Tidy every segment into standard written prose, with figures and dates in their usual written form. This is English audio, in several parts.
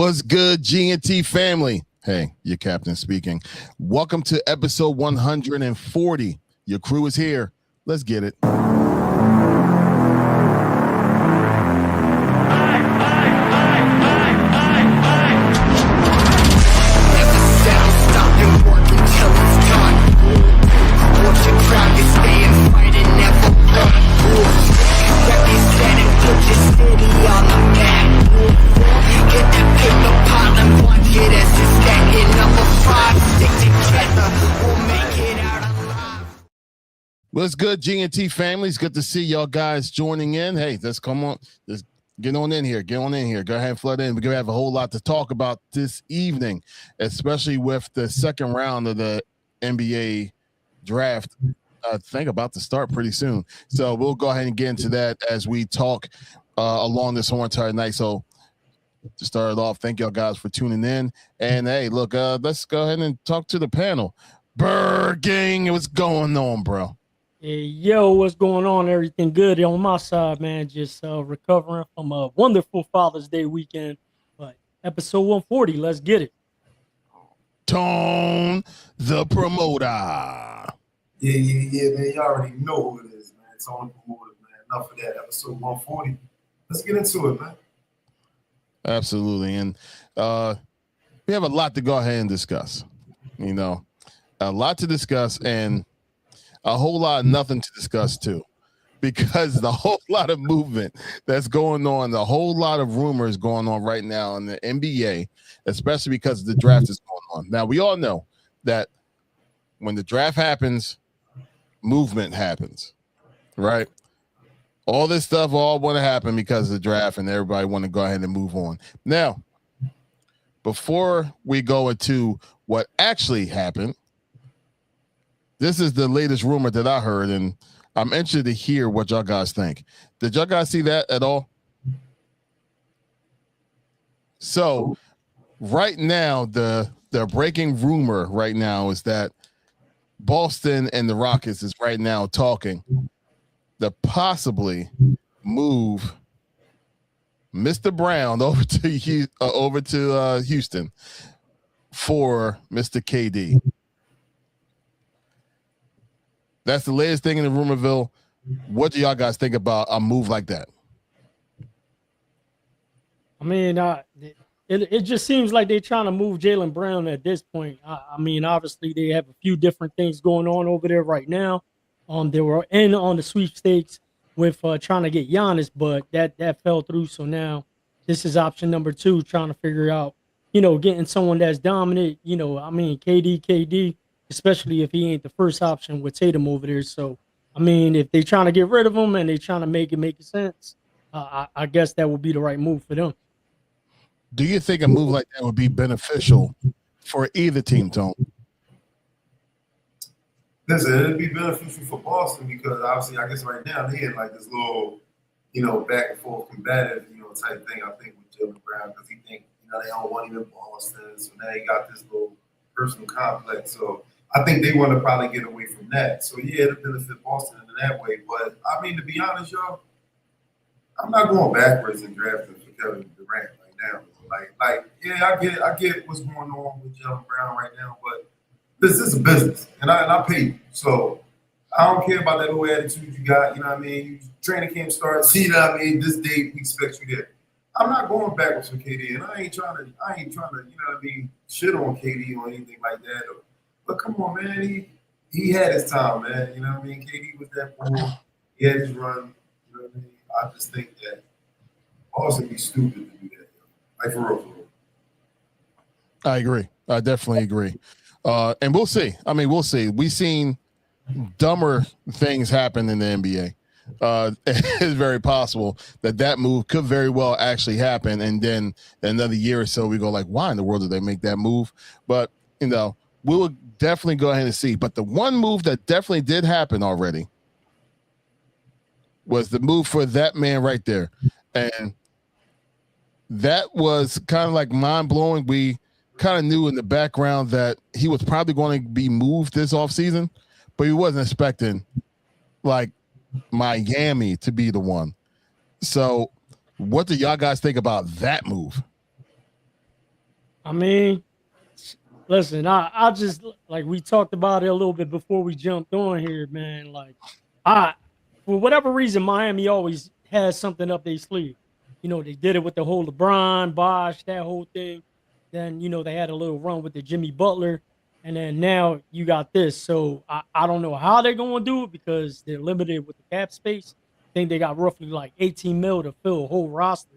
What's good, GNT family? Hey, your captain speaking. Welcome to episode 140. Your crew is here. Let's get it. What's good, GNT family? It's good to see y'all guys joining in. Hey, let's come on. Let's get on in here. Get on in here. Go ahead and flood in. We're going to have a whole lot to talk about this evening, especially with the second round of the NBA draft. I think about to start pretty soon. So we'll go ahead and get into that as we talk along this whole entire night. So to start it off, thank y'all guys for tuning in. And hey, look, let's go ahead and talk to the panel. Bird Gang, what's going on, bro? Hey, yo, what's going on? Everything good on my side, man. Just recovering from a wonderful Father's Day weekend. But episode 140, let's get it. Tone, the promoter. Yeah, man. You already know who it is, man. Tone, the promoter, man. Enough of that. Episode 140. Let's get into it, man. Absolutely. And we have a lot to go ahead and discuss. You know, a lot to discuss and a whole lot of nothing to discuss too, because the whole lot of movement that's going on, the whole lot of rumors going on right now in the NBA, especially because the draft is going on. Now, we all know that when the draft happens, movement happens, right? All this stuff all want to happen because of the draft, and everybody want to go ahead and move on. Now, before we go into what actually happened, this is the latest rumor that I heard, and I'm interested to hear what y'all guys think. Did y'all guys see that at all? So right now, the breaking rumor right now is that Boston and the Rockets is right now talking to possibly move Mr. Brown over to Houston for Mr. KD. That's the latest thing in the rumorville. What do y'all guys think about a move like that? I mean, it just seems like they're trying to move Jaylen Brown at this point. I mean, obviously, they have a few different things going on over there right now. They were in on the sweepstakes with trying to get Giannis, but that fell through. So now this is option number 2, trying to figure out, getting someone that's dominant. I mean, KD, especially if he ain't the first option with Tatum over there. So, I mean, if they're trying to get rid of him and they're trying to make sense, I guess that would be the right move for them. Do you think a move like that would be beneficial for either team, Tone? Listen, it'd be beneficial for Boston because obviously, I guess right now they in like this little, back and forth combative, type thing. I think with Jaylen Brown because he think, they don't want him in Boston, so now he got this little personal complex. So I think they want to probably get away from that. So yeah, it'll benefit Boston in that way. But I mean, to be honest, y'all, I'm not going backwards in drafting for Kevin Durant right now. Like, yeah, I get what's going on with Jaylen Brown right now, but this is a business, and I pay you. So I don't care about that little attitude you got. You know what I mean? Training camp starts. You know what I mean? This date we expect you there. I'm not going backwards for KD, and I ain't trying to, you know what I mean, shit on KD or anything like that. But come on, man, he had his time, man. You know what I mean? KD was that poor. He had his run. You know what I mean? I just think that Boston be stupid to do that. Like, for real. I agree. I definitely agree. And we'll see. I mean, we'll see. We've seen dumber things happen in the NBA. It's very possible that move could very well actually happen, and then another year or so we go like, why in the world did they make that move? But we will definitely go ahead and see. But the one move that definitely did happen already was the move for that man right there, and that was kind of like mind-blowing. We kind of knew in the background that he was probably going to be moved this offseason, but he wasn't expecting like Miami to be the one. So what do y'all guys think about that move? I mean, listen, I just like we talked about it a little bit before we jumped on here, man. Like, I for whatever reason, Miami always has something up their sleeve. You know, they did it with the whole LeBron, Bosh, that whole thing. Then they had a little run with the Jimmy Butler, and then now you got this. So I don't know how they're going to do it because they're limited with the cap space. I think they got roughly like 18 mil to fill a whole roster.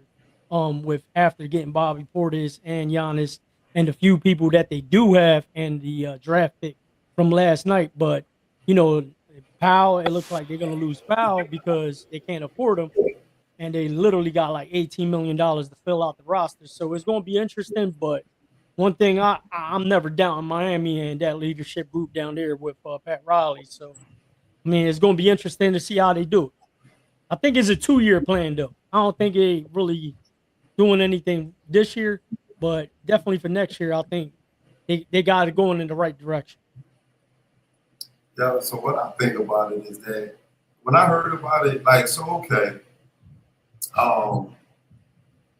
With after getting Bobby Portis and Giannis and the few people that they do have and the draft pick from last night. But, you know, Powell, it looks like they're going to lose Powell because they can't afford him. And they literally got like $18 million to fill out the roster. So it's going to be interesting. But one thing I'm never down in Miami and that leadership group down there with Pat Riley. So, I mean, it's going to be interesting to see how they do it. I think it's a 2-year plan, though. I don't think they really doing anything this year, but definitely for next year, I think they got it going in the right direction. Yeah, so what I think about it is that when I heard about it, like, so okay,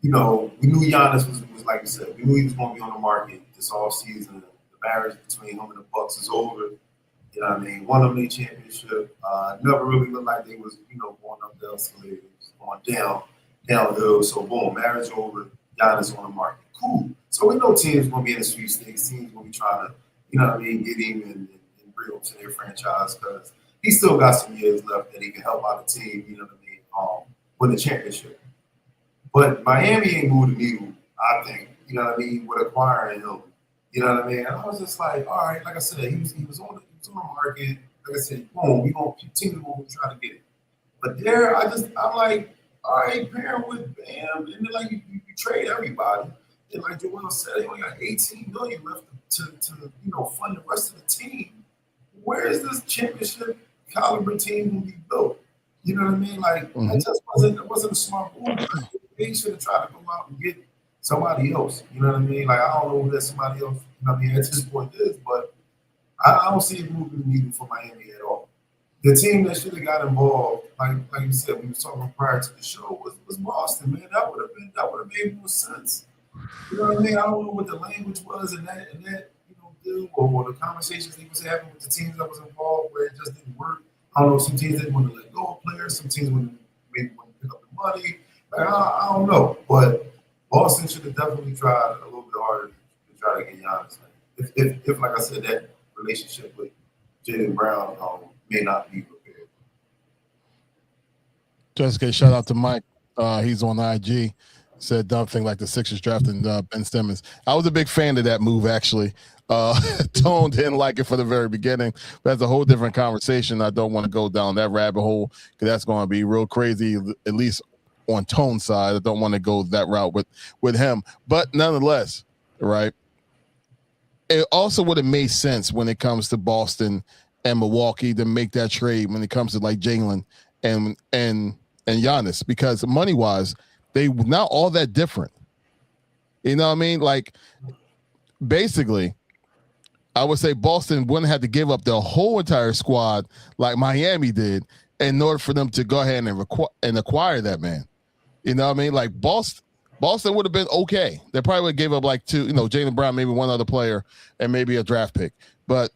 we knew Giannis was like you said, we knew he was going to be on the market this off season. The marriage between him and the Bucks is over. You know what I mean? Won them the championship. Never really looked like they was, going up the escalator, going downhill. So boom, marriage over. Giannis on the market. Cool. So we know teams going to be in the sweepstakes. Teams going to be trying to, get him and bring him to their franchise because he still got some years left that he can help out the team. Win the championship. But Miami ain't moved the needle, I think, with acquiring him. You know what I mean? And I was just like, all right, like I said, he was on the market. Like I said, boom, we gonna continue to try to get it. But there, I'm like, all right, pairing with Bam, and then like you trade everybody. And like Joel said, they only got 18 million left to fund the rest of the team. Where is this championship caliber team gonna be built? You know what I mean? Like that just wasn't a smart move. They should have tried to go out and get somebody else. You know what I mean? Like I don't know who that somebody else, at this point is, but I don't see it moving the needle for Miami at all. The team that should have got involved, like you said, we were talking prior to the show, was Boston, man. That would have made more sense. You know what I mean? I don't know what the language was in that deal or the conversations he was having with the teams that was involved where it just didn't work. I don't know. Some teams didn't want to let go of players. Some teams maybe want to pick up the money. Like, I don't know, but Boston should have definitely tried a little bit harder to try to get Giannis. If like I said, that relationship with Jaylen Brown may not be prepared. Just a shout out to Mike. He's on IG. Said dumb thing like the Sixers drafting Ben Simmons. I was a big fan of that move, actually. Tone didn't like it for the very beginning. But that's a whole different conversation. I don't want to go down that rabbit hole because that's going to be real crazy, at least on Tone's side. I don't want to go that route with him. But nonetheless, right, it also would have made sense when it comes to Boston and Milwaukee to make that trade when it comes to like Jalen and Giannis, because money-wise, they not all that different. You know what I mean? Like, basically, I would say Boston wouldn't have to give up the whole entire squad like Miami did in order for them to go ahead and acquire that man. You know what I mean? Like, Boston would have been okay. They probably would have gave up like two, Jaylen Brown, maybe one other player, and maybe a draft pick. But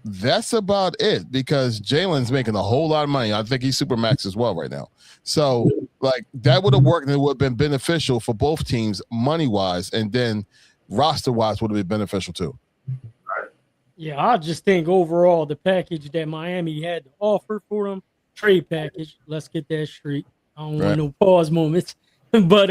that's about it because Jalen's making a whole lot of money. I think he's Supermax as well right now. So, like, that would have worked and it would have been beneficial for both teams money-wise, and then roster-wise would have been beneficial too. Yeah, I just think overall the package that Miami had to offer for them, trade package, let's get that straight. I don't want no pause moments. But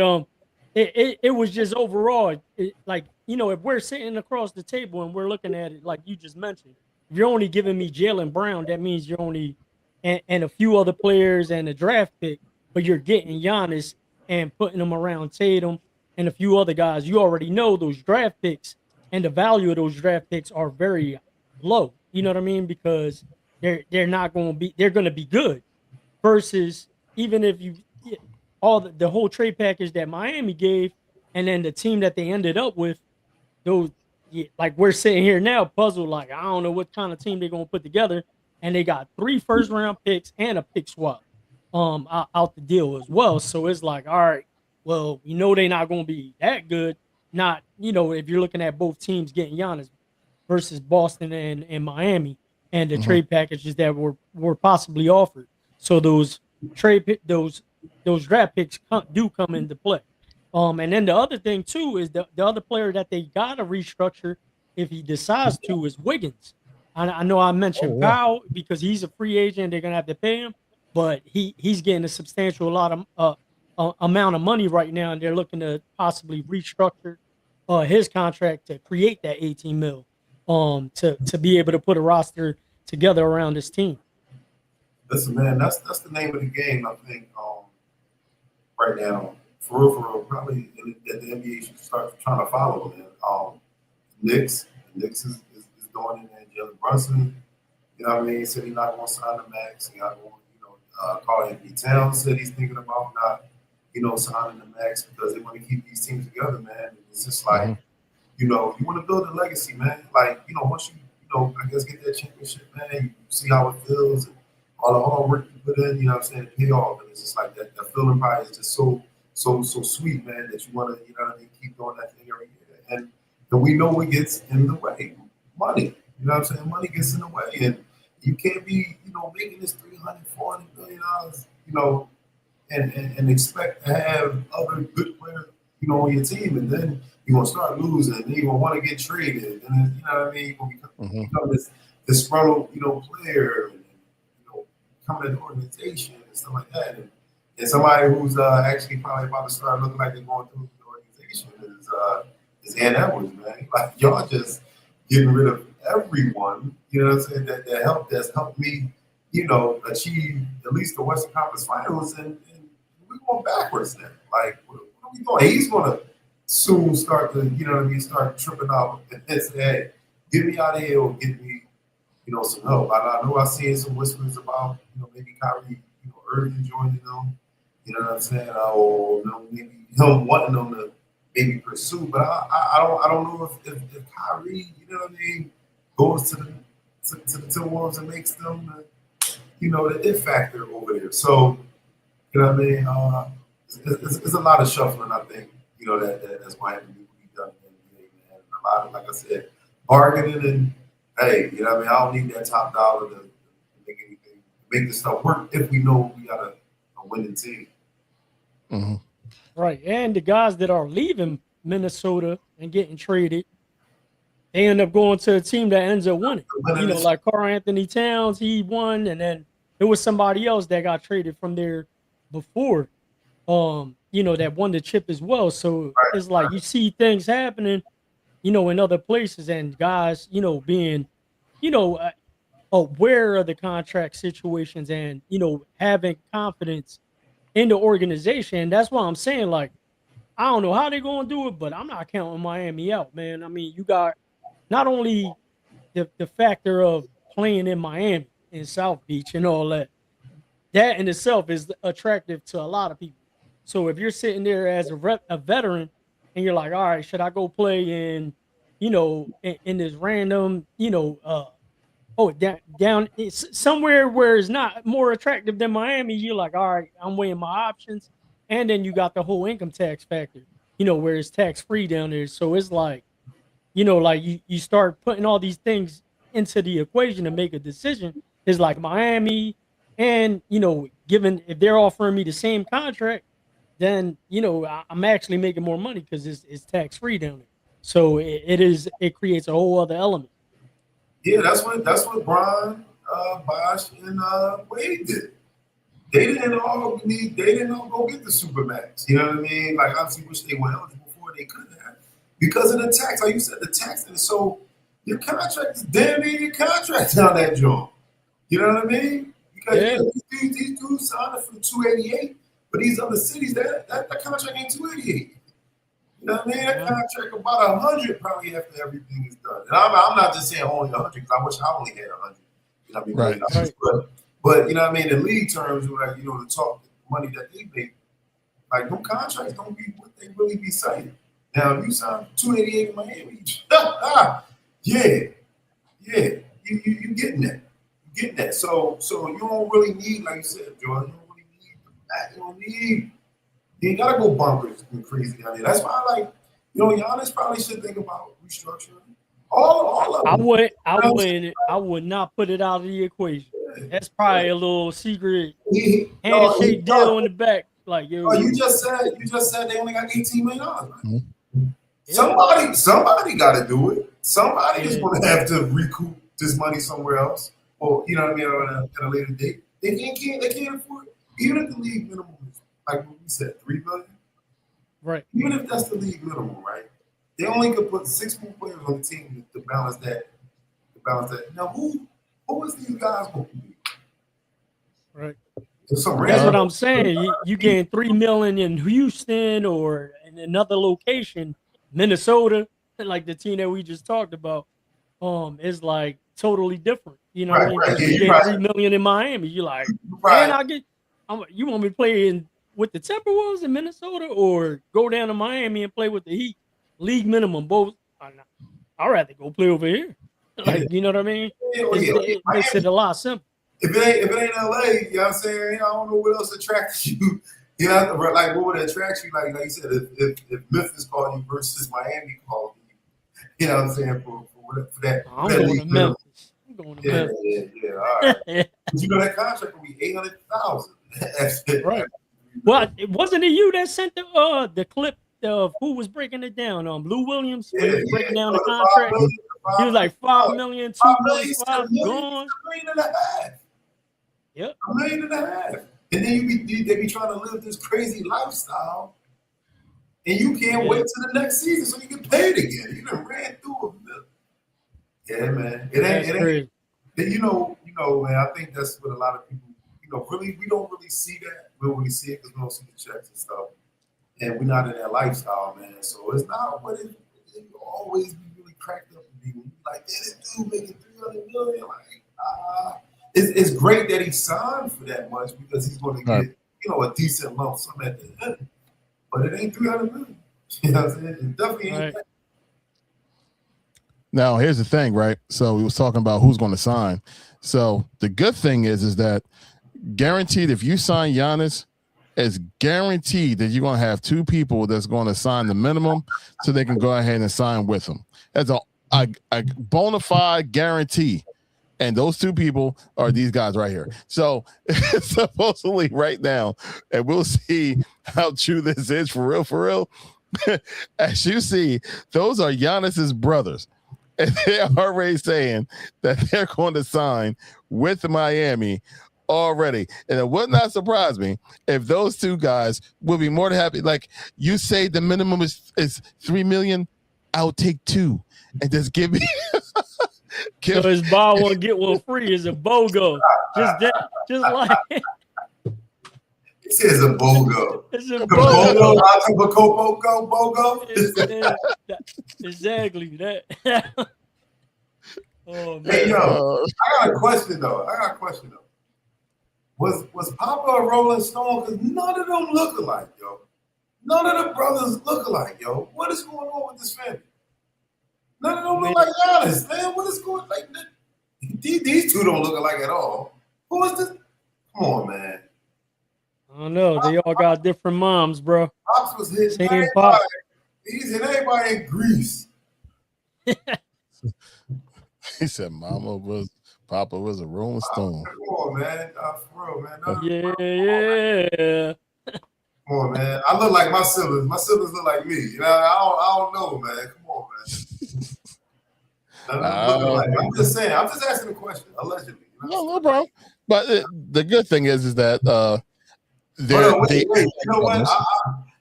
it was just overall, if we're sitting across the table and we're looking at it like you just mentioned, if you're only giving me Jaylen Brown, that means you're only and a few other players and a draft pick, but you're getting Giannis and putting them around Tatum and a few other guys. You already know those draft picks and the value of those draft picks are very low. You know what I mean? Because they're not going to be, they're going to be good versus even if you all the whole trade package that Miami gave, and then the team that they ended up with, those like we're sitting here now puzzled, like I don't know what kind of team they're gonna put together, and they got 3 first-round picks and a pick swap out the deal as well. So it's like, all right, well, they're not gonna be that good. not, if you're looking at both teams getting Giannis versus Boston and Miami and the trade packages that were possibly offered. So those those draft picks do come into play. And then the other thing too is the other player that they gotta restructure if he decides to is Wiggins. I know I mentioned Powell because he's a free agent. They're gonna have to pay him, but he's getting a substantial amount of money right now, and they're looking to possibly restructure his contract to create that 18 mil to be able to put a roster together around this team. Listen, man, that's the name of the game. I think right now, for real, probably that the NBA should start trying to follow. Man, Knicks is doing it, and Jalen Brunson. You know what I mean? Said he's not going to sign the max. He not going, Carl Anthony Towns said he's thinking about not, signing the max because they want to keep these teams together, man. And it's just like, you want to build a legacy, man. Like, once you, I guess get that championship, man, you see how it feels and all the hard work you put in, what I'm saying, pay off. And it's just like that feeling probably is just so sweet, man, that you want to, keep doing that thing every year. And we know what gets in the way. Money. You know what I'm saying? Money gets in the way. And you can't be, making this $340 million, and expect to have other good players, on your team. And then you're going to start losing. And then you're going to want to get traded. And then, you know what I mean? You're going to become this disgruntled, player. And, come to the organization and stuff like that. And somebody who's actually probably about to start looking like they're going through the organization is Ann Edwards, man. Like, y'all just getting rid of everyone, that's helped me, achieve at least the Western Conference Finals, and we're going backwards now. Like, what are we doing? He's going to soon start to, start tripping out and say, hey, get me out of here or get me, some help. I know I've seen some whispers about, maybe Kyrie, Irving joining them, you know what I'm saying, or maybe him wanting them to maybe pursue, but I don't know if Kyrie, goes to the Timberwolves and makes them, the it factor over there. So, what I mean, it's a lot of shuffling. I think, that's why it needs to be done in the NBA, man. And a lot of, like I said, bargaining and hey, I don't need that top dollar to make anything, make this stuff work if we know we got a winning team. Right, and the guys that are leaving Minnesota and getting traded, they end up going to a team that ends up winning. Like Karl Anthony Towns, he won, and then there was somebody else that got traded from there before, that won the chip as well. So it's like you see things happening, in other places, and guys, being, aware of the contract situations and, having confidence in the organization. That's why I'm saying, like, I don't know how they're going to do it, but I'm not counting Miami out, man. I mean, you got not only the factor of playing in Miami, in South Beach and all that, that in itself is attractive to a lot of people. So if you're sitting there as a veteran and you're like, all right, should I go play in, in this random, down somewhere where it's not more attractive than Miami, you're like, all right, I'm weighing my options. And then you got the whole income tax factor, where it's tax free down there. So it's like, like you start putting all these things into the equation to make a decision. It's like Miami, and given if they're offering me the same contract, then I'm actually making more money because it's tax free down there. So it creates a whole other element. Yeah, that's what Brian, Bosh, and Wade did. They didn't all go get the Supermax. You know what I mean? Like, obviously, wish they were eligible for it. They couldn't have because of the tax. Like you said, the tax. And so your contract is damn near your contract on that joint. You know what I mean? Because these dudes signed it for 288, but these other cities that contract ain't 288. You know what I mean? That contract about 100 probably after everything is done. And I'm not just saying only 100 because I wish I only had 100. You know what I mean? Right. But you know what I mean? In league terms, like, the talk, the money that they make, like, them contracts don't be what they really be saying. Now, if you sign 288 in Miami, you getting that. You getting that. So you don't really need, like you said, Jordan, you don't really need the back. You ain't gotta go bonkers and crazy down there. That's why I like, Giannis probably should think about restructuring. All of them. I would not put it out of the equation. That's probably a little secret Handshake deal in the back. Like, yo, you just said they only got $18 million. Right? Mm-hmm. Somebody got to do it. Somebody is going to have to recoup this money somewhere else, or you know what I mean, at a later date. They can't afford it. Even if the league minimum is like what we said, $3 million. Right. Even if that's the league minimum, right? They only could put 6 more players on the team to balance that. Now, who is these guys going to be? Right. That's what I'm saying. You getting $3 million in Houston or in another location, Minnesota, like the team that we just talked about, is like totally different. You know what I mean? Because you get $3 million in Miami. You're like, man, you want me to play with the Timberwolves in Minnesota or go down to Miami and play with the Heat? League minimum, both. I'd rather go play over here. Like, you know what I mean? It makes it a lot simpler. If it ain't LA, you know what I'm saying? I don't know what else attracts you. You know, like what would attract you? Like you said, if Memphis called you versus Miami called you, you know what I'm saying? For that. I'm going to Memphis. Yeah. All right. But you know that contract will be $800,000. Right. Well, wasn't it you that sent the clip of who was breaking it down? Lou Williams was breaking down the contract. He was like $5 million, $2 million, $5 gone. $1.5 million. Yep. $1.5 million. And then they be trying to live this crazy lifestyle, and you can't wait till the next season so you get paid again. You done ran through a million. Yeah, man. It ain't. You know, man. I think that's what a lot of people. Really, we don't really see that. We don't really see it because we don't see the checks and stuff, and we're not in that lifestyle, man. So it's not what it always be really cracked up to be. Like, this dude making $300 million. Like, it's great that he signed for that much because he's going to get a decent lump sum at the end. But it ain't $300 million. You know what I'm saying? It definitely ain't that. Now, here's the thing, right? So we was talking about who's going to sign. So the good thing is that guaranteed if you sign Giannis, it's guaranteed that you're going to have two people that's going to sign the minimum so they can go ahead and sign with him. That's a bona fide guarantee. And those two people are these guys right here. So supposedly right now, and we'll see how true this is for real. As you see, those are Giannis's brothers. And they're already saying that they're going to sign with Miami already. And it would not surprise me if those two guys would be more than happy. Like, you say the minimum is $3 million, I'll take $2 and just give me so it's buy one get one free is a BOGO. Just like it says a BOGO. It's a BOGO. BOGO. Exactly that. Oh man. Hey, yo, I got a question though. Was Papa a Rolling Stone? Because none of them look alike, yo. None of the brothers look alike, yo. What is going on with this family? None of them look like Giannis, man. What is going on? Like, these two don't look alike at all. Who is this? Come on, man. I don't know. They all got different moms, bro. Pops was hitting everybody. He's hitting everybody in Greece. He said Papa was a Rolling Stone. Come on, man. For real, man. Yeah. Come on, man. I look like my siblings. My siblings look like me. You know, I don't know, man. Come on, man. I'm just saying. I'm just asking a question. Allegedly. No, bro. But the good thing is that they're you know what?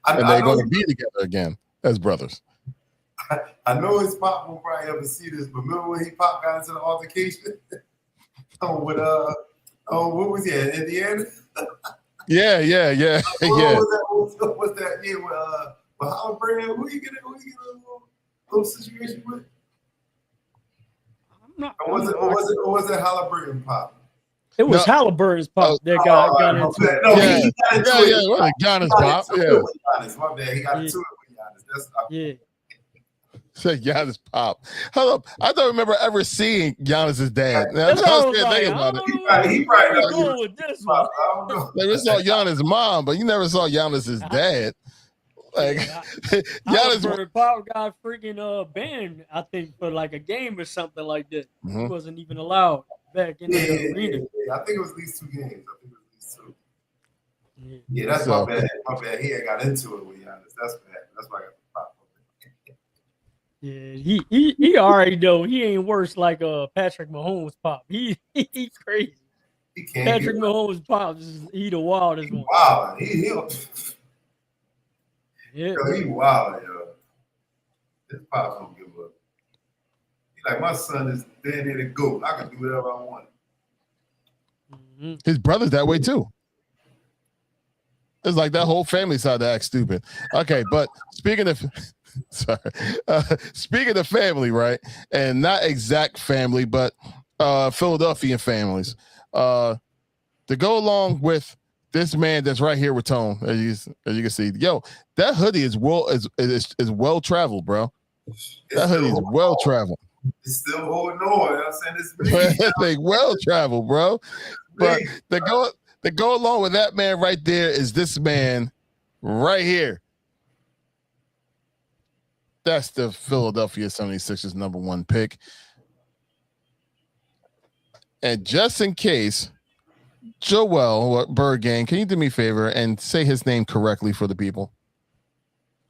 and they're going to be together again as brothers. I know his pop will probably ever see this, but remember when he got into the altercation? What was he at Indiana? Yeah. What was that? Yeah, with Halliburton, who you get a little situation with? Or was it Halliburton pop? It was Halliburton's pop that got into it. No, yeah. He got into it. Yeah. Giannis pop. Yeah. Giannis, my bad. He got into it with Giannis. Yeah. Said Giannis pop. Hold up. I don't remember ever seeing Giannis's dad. That's what I was like, thinking about it. He probably never going with this one. I don't know. Never saw Giannis' mom, but you never saw Giannis's dad. Like Giannis, Albert Pop got freaking banned, I think, for like a game or something like that. He wasn't even allowed back in the arena. I think it was at least 2 games. I think it was at least 2. Yeah, that's my bad. My bad. He had got into it with Giannis. That's bad. That's why I got the pop. Yeah, he already know he ain't worse like Patrick Mahomes pop. He crazy. He can't Patrick Mahomes pop he the wildest one. Wow, Yeah, yo, he wild, yo. This pop don't give up. He like, my son is dead near the goat. I can do whatever I want. His brother's that way too. It's like that whole family side to act stupid. Okay, but speaking of speaking of family, right? And not exact family, but Philadelphian families. To go along with this man that's right here with Tone, as you can see, yo, that hoodie is well traveled, bro. That hoodie is well traveled. It's still holding on. I'm saying it's big. Well traveled, bro. But to go along with that man right there is this man right here. That's the Philadelphia 76ers #1 pick. And just in case, Joel Bergang, can you do me a favor and say his name correctly for the people?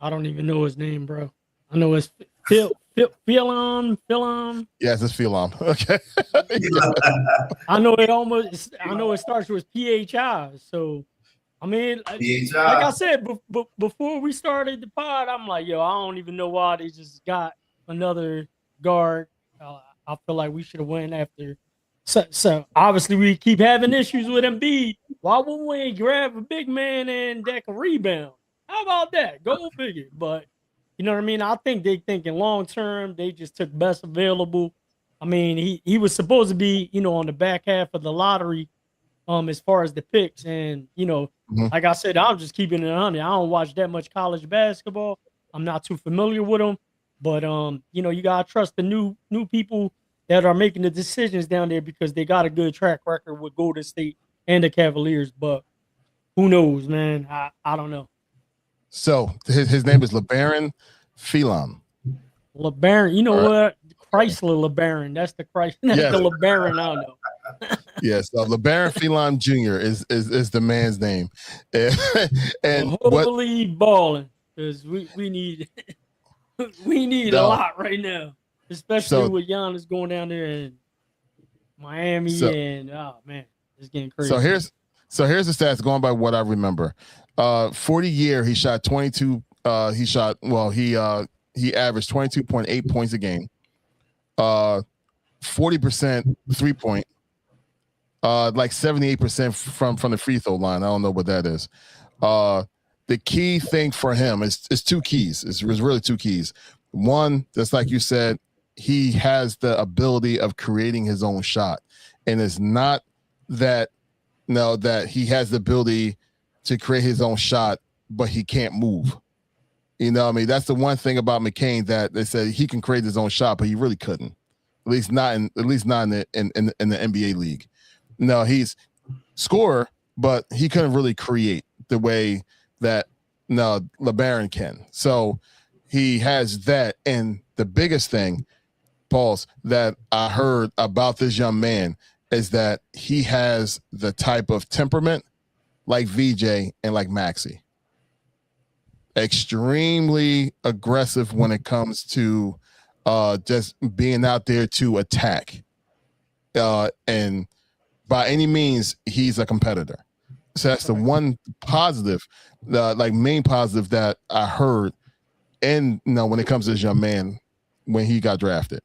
I don't even know his name, bro. I know it's Philon. Yes, it's Philon. Okay. I know it starts with PHI. So, I mean, like I said, before we started the pod, I'm like, yo, I don't even know why they just got another guard. I feel like we should have went after. So obviously we keep having issues with Embiid. Why wouldn't we grab a big man and that can rebound? How about that? Go figure. But you know what I mean? I think they thinking long term. They just took best available. I mean, he was supposed to be, on the back half of the lottery, as far as the picks. And, like I said, I'm just keeping it 100. I don't watch that much college basketball. I'm not too familiar with them. But you gotta trust the new people that are making the decisions down there because they got a good track record with Golden State and the Cavaliers. But who knows, man? I don't know. So his name is LeBaron Philon. LeBaron, you know what? Chrysler LeBaron. That's the Chrysler. That's the LeBaron I know. Yes, LeBaron Philon Jr. is the man's name. And hopefully balling because we need a lot right now. Especially with Giannis going down there in Miami and oh man, it's getting crazy. So here's the stats going by what I remember. For the year, he shot 22. He averaged 22.8 points a game. 40% 3-point. Like 78% from the free throw line. I don't know what that is. The key thing for him is two keys. It's really two keys. One, just like you said, he has the ability of creating his own shot. And it's not that he has the ability to create his own shot, but he can't move. You know what I mean? That's the one thing about McCain that they said he can create his own shot, but he really couldn't. At least not in the NBA league. No, he's scorer, but he couldn't really create the way that LeBaron can. So he has that. And the biggest thing, Pauls, that I heard about this young man is that he has the type of temperament like VJ and like Maxey. Extremely aggressive when it comes to just being out there to attack. And by any means, he's a competitor. So that's the one positive, main positive that I heard. And when it comes to this young man, when he got drafted.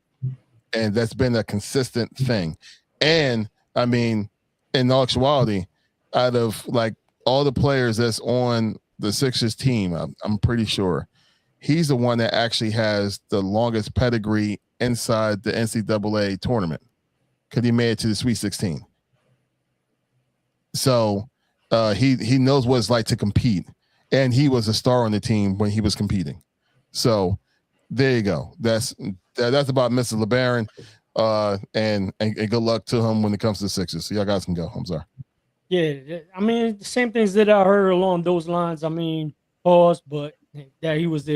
And that's been a consistent thing. And I mean, in all actuality, out of like all the players that's on the Sixers team, I'm pretty sure he's the one that actually has the longest pedigree inside the NCAA tournament because he made it to the Sweet 16. So he knows what it's like to compete, and he was a star on the team when he was competing. So there you go. That's about Mr. LeBaron, and good luck to him when it comes to the Sixers. So y'all guys can go. I'm sorry. Yeah, I mean, the same things that I heard along those lines. I mean, pause, but that he was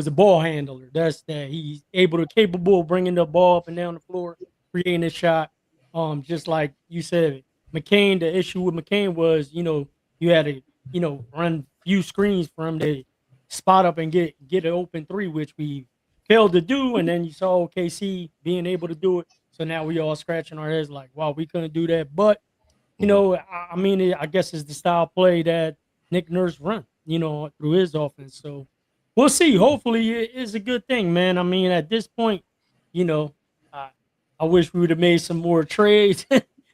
a ball handler. That's that he's capable of bringing the ball up and down the floor, creating a shot. Just like you said, McCain. The issue with McCain was, you had to, run few screens for him to spot up and get an open three, which we failed to do. And then you saw OKC being able to do it. So now we all scratching our heads like, wow, we couldn't do that. But I mean, I guess it's the style play that Nick Nurse run, through his offense. So we'll see. Hopefully, it is a good thing, man. I mean, at this point, you know, I, I wish we would have made some more trades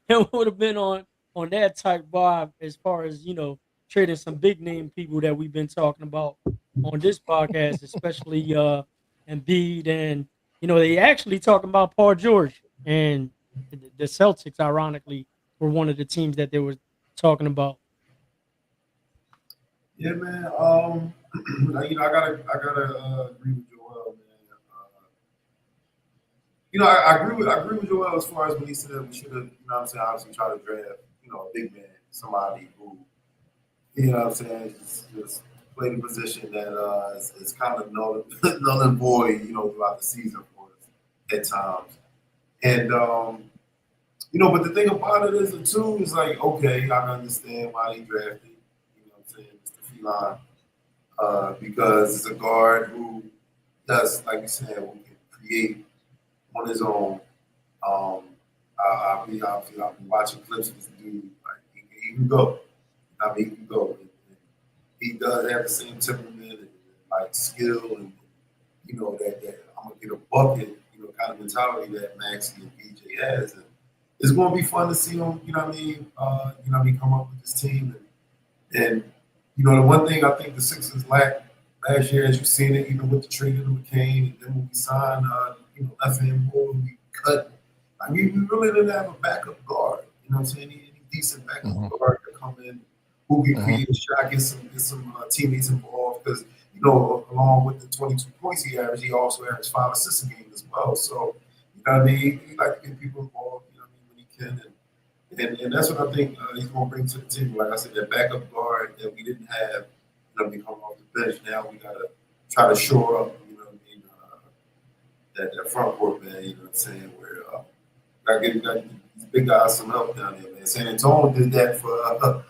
and would have been on that type vibe as far as trading some big name people that we've been talking about on this podcast, especially Embiid, and they actually talking about Paul George, and the Celtics, ironically, were one of the teams that they were talking about. Yeah, man. I gotta agree with Joel, man. I agree with Joel as far as when he said we should have, what I'm saying, obviously try to draft, a big man, somebody who, what I'm saying, just play the position that is kind of null, null and void, throughout the season for us at times. And but the thing about it is too is like, okay, I understand why he drafted, what I'm saying, Mr. Feline, because it's a guard who does, like you said, who can create on his own. I've been watching clips of this dude. Like he can go. I mean, he can go. And he does have the same temperament and like skill and that I'm gonna get a bucket, kind of mentality that Maxey and BJ has. And it's going to be fun to see him. Come up with this team. And the one thing I think the Sixers lacked last year, as you've seen it, even with the trade of McCain, and then when we signed, left hand boy, we cut. I mean, we really didn't have a backup guard. You know what I'm saying? Any decent backup guard to come in who can create a shot, get some teammates involved. Because along with the 22 points he averaged, he also averaged 5 assists a game as well. So he like to get people involved. When he can. And that's what I think he's going to bring to the team. Like I said, that backup guard that we didn't have, coming off the bench. Now we got to try to shore up, that front court, man. You know what I'm saying? Where got these big guys some help down there, man. San Antonio did that for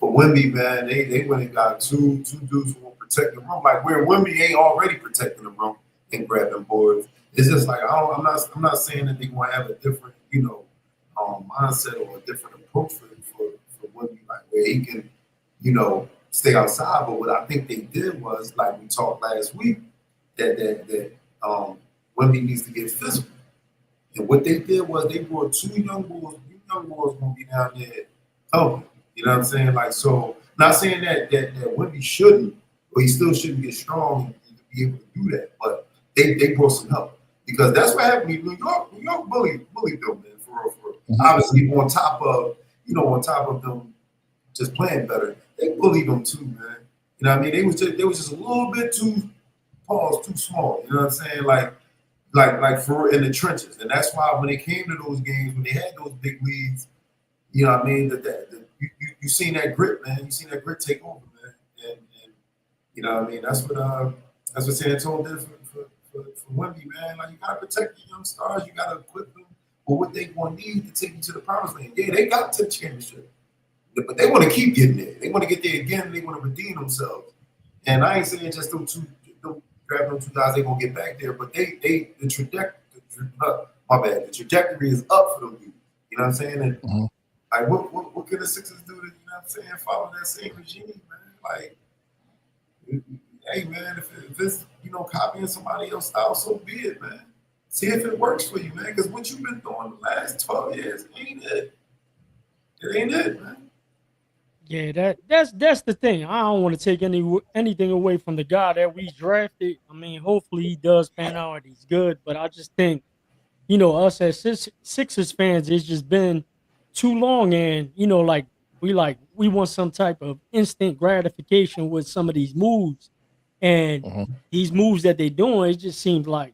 Wemby, man. They went and got two dudes who will protect the room. Like where Wemby ain't already protecting the room and grabbing boards. It's just like I'm not saying that they going to have a different, mindset or a different approach for Wemby, like where he can, stay outside. But what I think they did was, like we talked last week, that Wemby needs to get physical. And what they did was they brought 2 young boys. You young boys gonna be down there helping. You know what I'm saying? Like, so not saying that Wemby shouldn't, or he still shouldn't get strong and be able to do that. But they brought some help. Because that's what happened. New York bullied them, man, for real. Obviously, on top of them just playing better, they bullied them too, man. You know what I mean? They was just a little bit too small. You know what I'm saying? Like for in the trenches. And that's why when they came to those games, when they had those big leads, you know what I mean? That you seen that grit, man. You seen that grit take over, man. And you know what I mean? That's what San Antonio did for Wemby, man. Like, you gotta protect the young stars. You gotta equip them for what they gonna need to take you to the promised land. Yeah, they got to the championship, but they want to keep getting there. They want to get there again. They want to redeem themselves. And I ain't saying just them grab them 2 guys. They gonna get back there, but the trajectory is up for them dudes. You know what I'm saying? And like, what can the Sixers do to, follow that same regime, man? Like, hey, man, if it's, copying somebody else's style, so be it, man. See if it works for you, man. Because what you've been doing the last 12 years ain't it. It ain't it, man. Yeah, that's the thing. I don't want to take anything away from the guy that we drafted. I mean, hopefully he does pan out and he's good. But I just think, us as Sixers fans, it's just been too long, and we want some type of instant gratification with some of these moves, and these moves that they're doing, it just seems like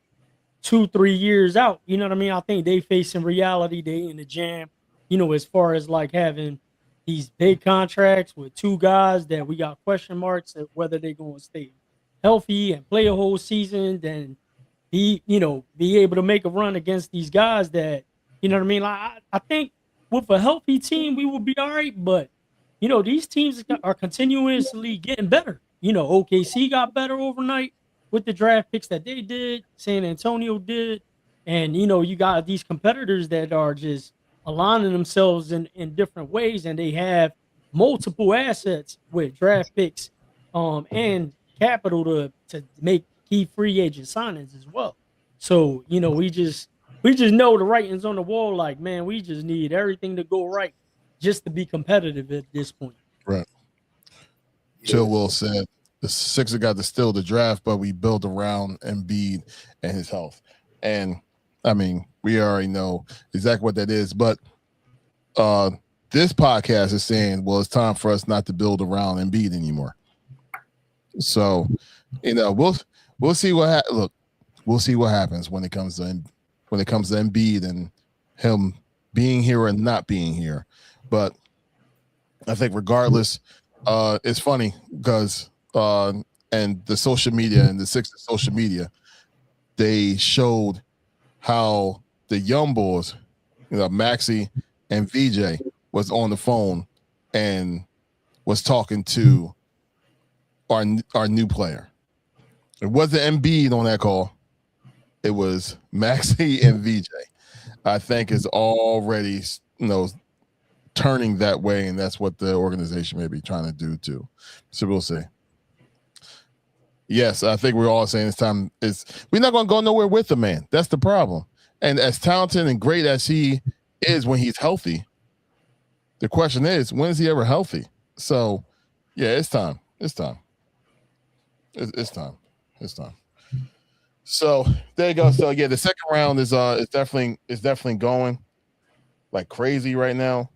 2-3 years out. You know what I mean? I think they facing reality. They in the jam. As far as like having these big contracts with 2 guys that we got question marks at whether they're going to stay healthy and play a whole season, then be able to make a run against these guys that, you know what I mean? Like I think with a healthy team, we will be all right. But these teams are continuously getting better. OKC got better overnight with the draft picks that they did. San Antonio did, and you got these competitors that are just aligning themselves in different ways, and they have multiple assets with draft picks, and capital to make key free agent signings as well. So we just know the writing's on the wall. Like, man, we just need everything to go right just to be competitive at this point. Right. Chill Will said the Sixers got to steal the draft, but we built around Embiid and his health. And I mean, we already know exactly what that is. But this podcast is saying, well, it's time for us not to build around Embiid anymore. So, we'll see we'll see what happens when it comes to Embiid and him being here or not being here. But I think regardless, it's funny because and the social media and the Sixers social media, they showed how the young boys, Maxey and VJ, was on the phone and was talking to our new player. It wasn't Embiid on that call. It was Maxey and VJ. I think is already, turning that way, and that's what the organization may be trying to do too. So we'll see. Yes, I think we're all saying we're not going to go nowhere with the man. That's the problem. And as talented and great as he is when he's healthy, the question is, when is he ever healthy? So, yeah, it's time. It's time. It's time. So there you go. So yeah, the second round is definitely going like crazy right now.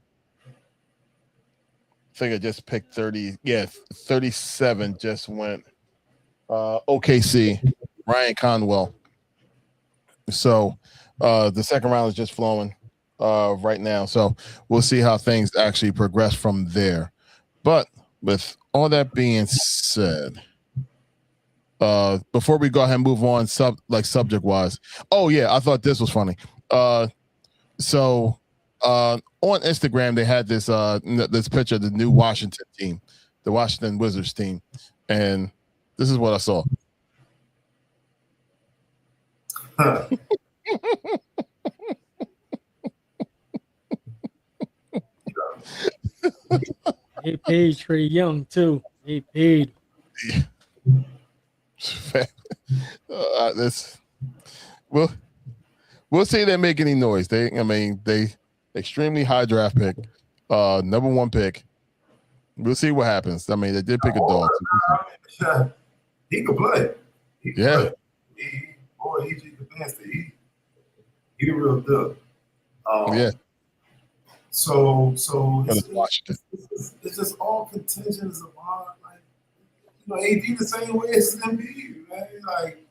I think I just picked 30. Yeah, 37 just went. OKC, Ryan Conwell. So the second round is just flowing right now. So we'll see how things actually progress from there. But with all that being said, before we go ahead and move on, subject wise. Oh yeah, I thought this was funny. So on Instagram they had this picture of the new Washington team, the Washington Wizards team, and this is what I saw. They paid Trae Young too. They paid. We'll see if they make any noise. They extremely high draft pick, number one pick. We'll see what happens. I mean, they did pick a dog. He could play. He the best. He the real deal. Yeah. So it's just all contingent upon AD the same way as Embiid, man. Like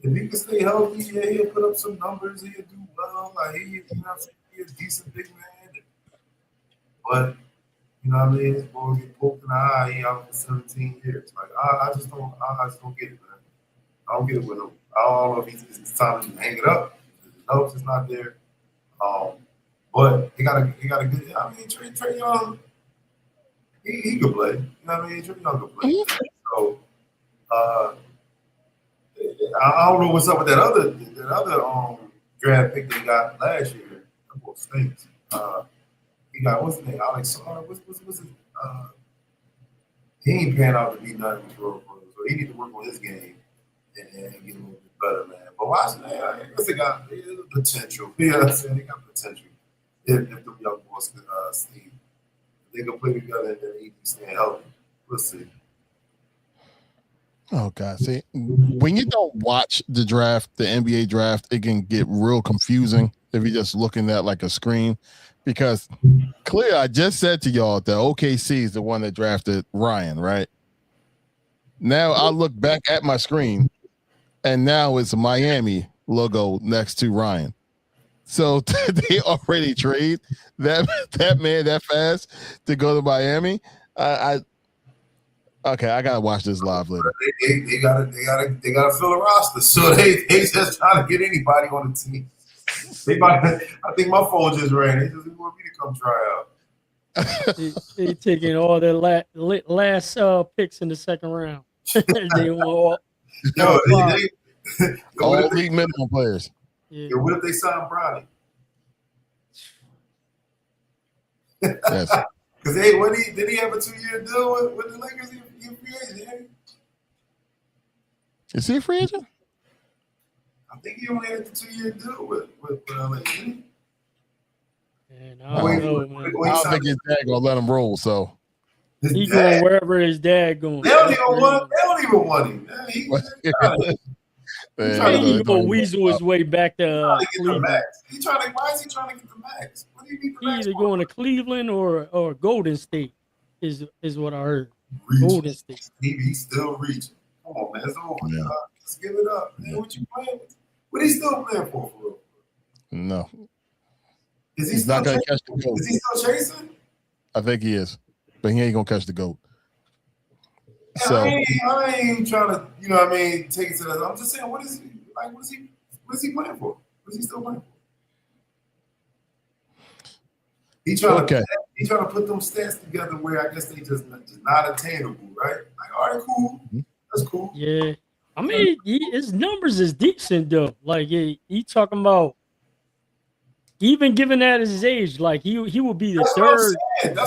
if he can stay healthy, yeah, he'll put up some numbers. He'll do well. Like he's a decent big man. But his boy get poked in the eye. He out for 17 years. Like I just don't get it, man. I don't get it with him. I don't know if it's time to hang it up. His health is not there. But he got a good. I mean, Trae Young, he could play. Trae Young could play. So I don't know what's up with that other draft pick they got last year. Both states. He got what's his name? Alex Sarr. What's his? He ain't paying out to be nothing for so he need to work on his game and get a little bit better, man. But Washington, I guess they got potential. You know what I'm saying? They got potential. If the young boys could see, they can play together and then they stay healthy. We'll see. Oh God! See, when you don't watch the draft, the NBA draft, it can get real confusing if you're just looking at like a screen. Because clear, I just said to y'all that OKC is the one that drafted Ryan, right? Now I look back at my screen, and now it's a Miami logo next to Ryan. So they already trade that man that fast to go to Miami. I Okay, I gotta watch this live later. They gotta fill a roster, so they just trying to get anybody on the team. I think my phone just rang. They just want me to come try out. They taking all their last picks in the second round. They want all league minimum players. Yeah, what if they sign Brownie? Yes. Because did he have a 2-year deal with the Lakers? He a free agent. Is he a free agent? I think he only had a 2-year deal with Lakers. Man, I don't know, man. I don't think his dad gonna let him roll. So he going wherever his dad going. They don't even want him. He gonna weasel his way back to Cleveland. Why is he trying to get the max? What do you need the max? He either going to Cleveland or Golden State is what I heard. Reaching. Golden State. He's still reaching. Come on, man. It's over. Yeah. Let's give it up. Man, what you playing with? What he still playing for real? No. Is he He's still not gonna catch the goat. Is he still chasing? I think he is, but he ain't gonna catch the goat. So I ain't trying to, take it to that. I'm just saying, what is he playing for? What is he still playing for? He trying to put them stats together where I guess they just not attainable, right? Like, all right, cool. That's cool. Yeah. I mean, his numbers is decent though. Like he talking about even given at his age, like he will be the third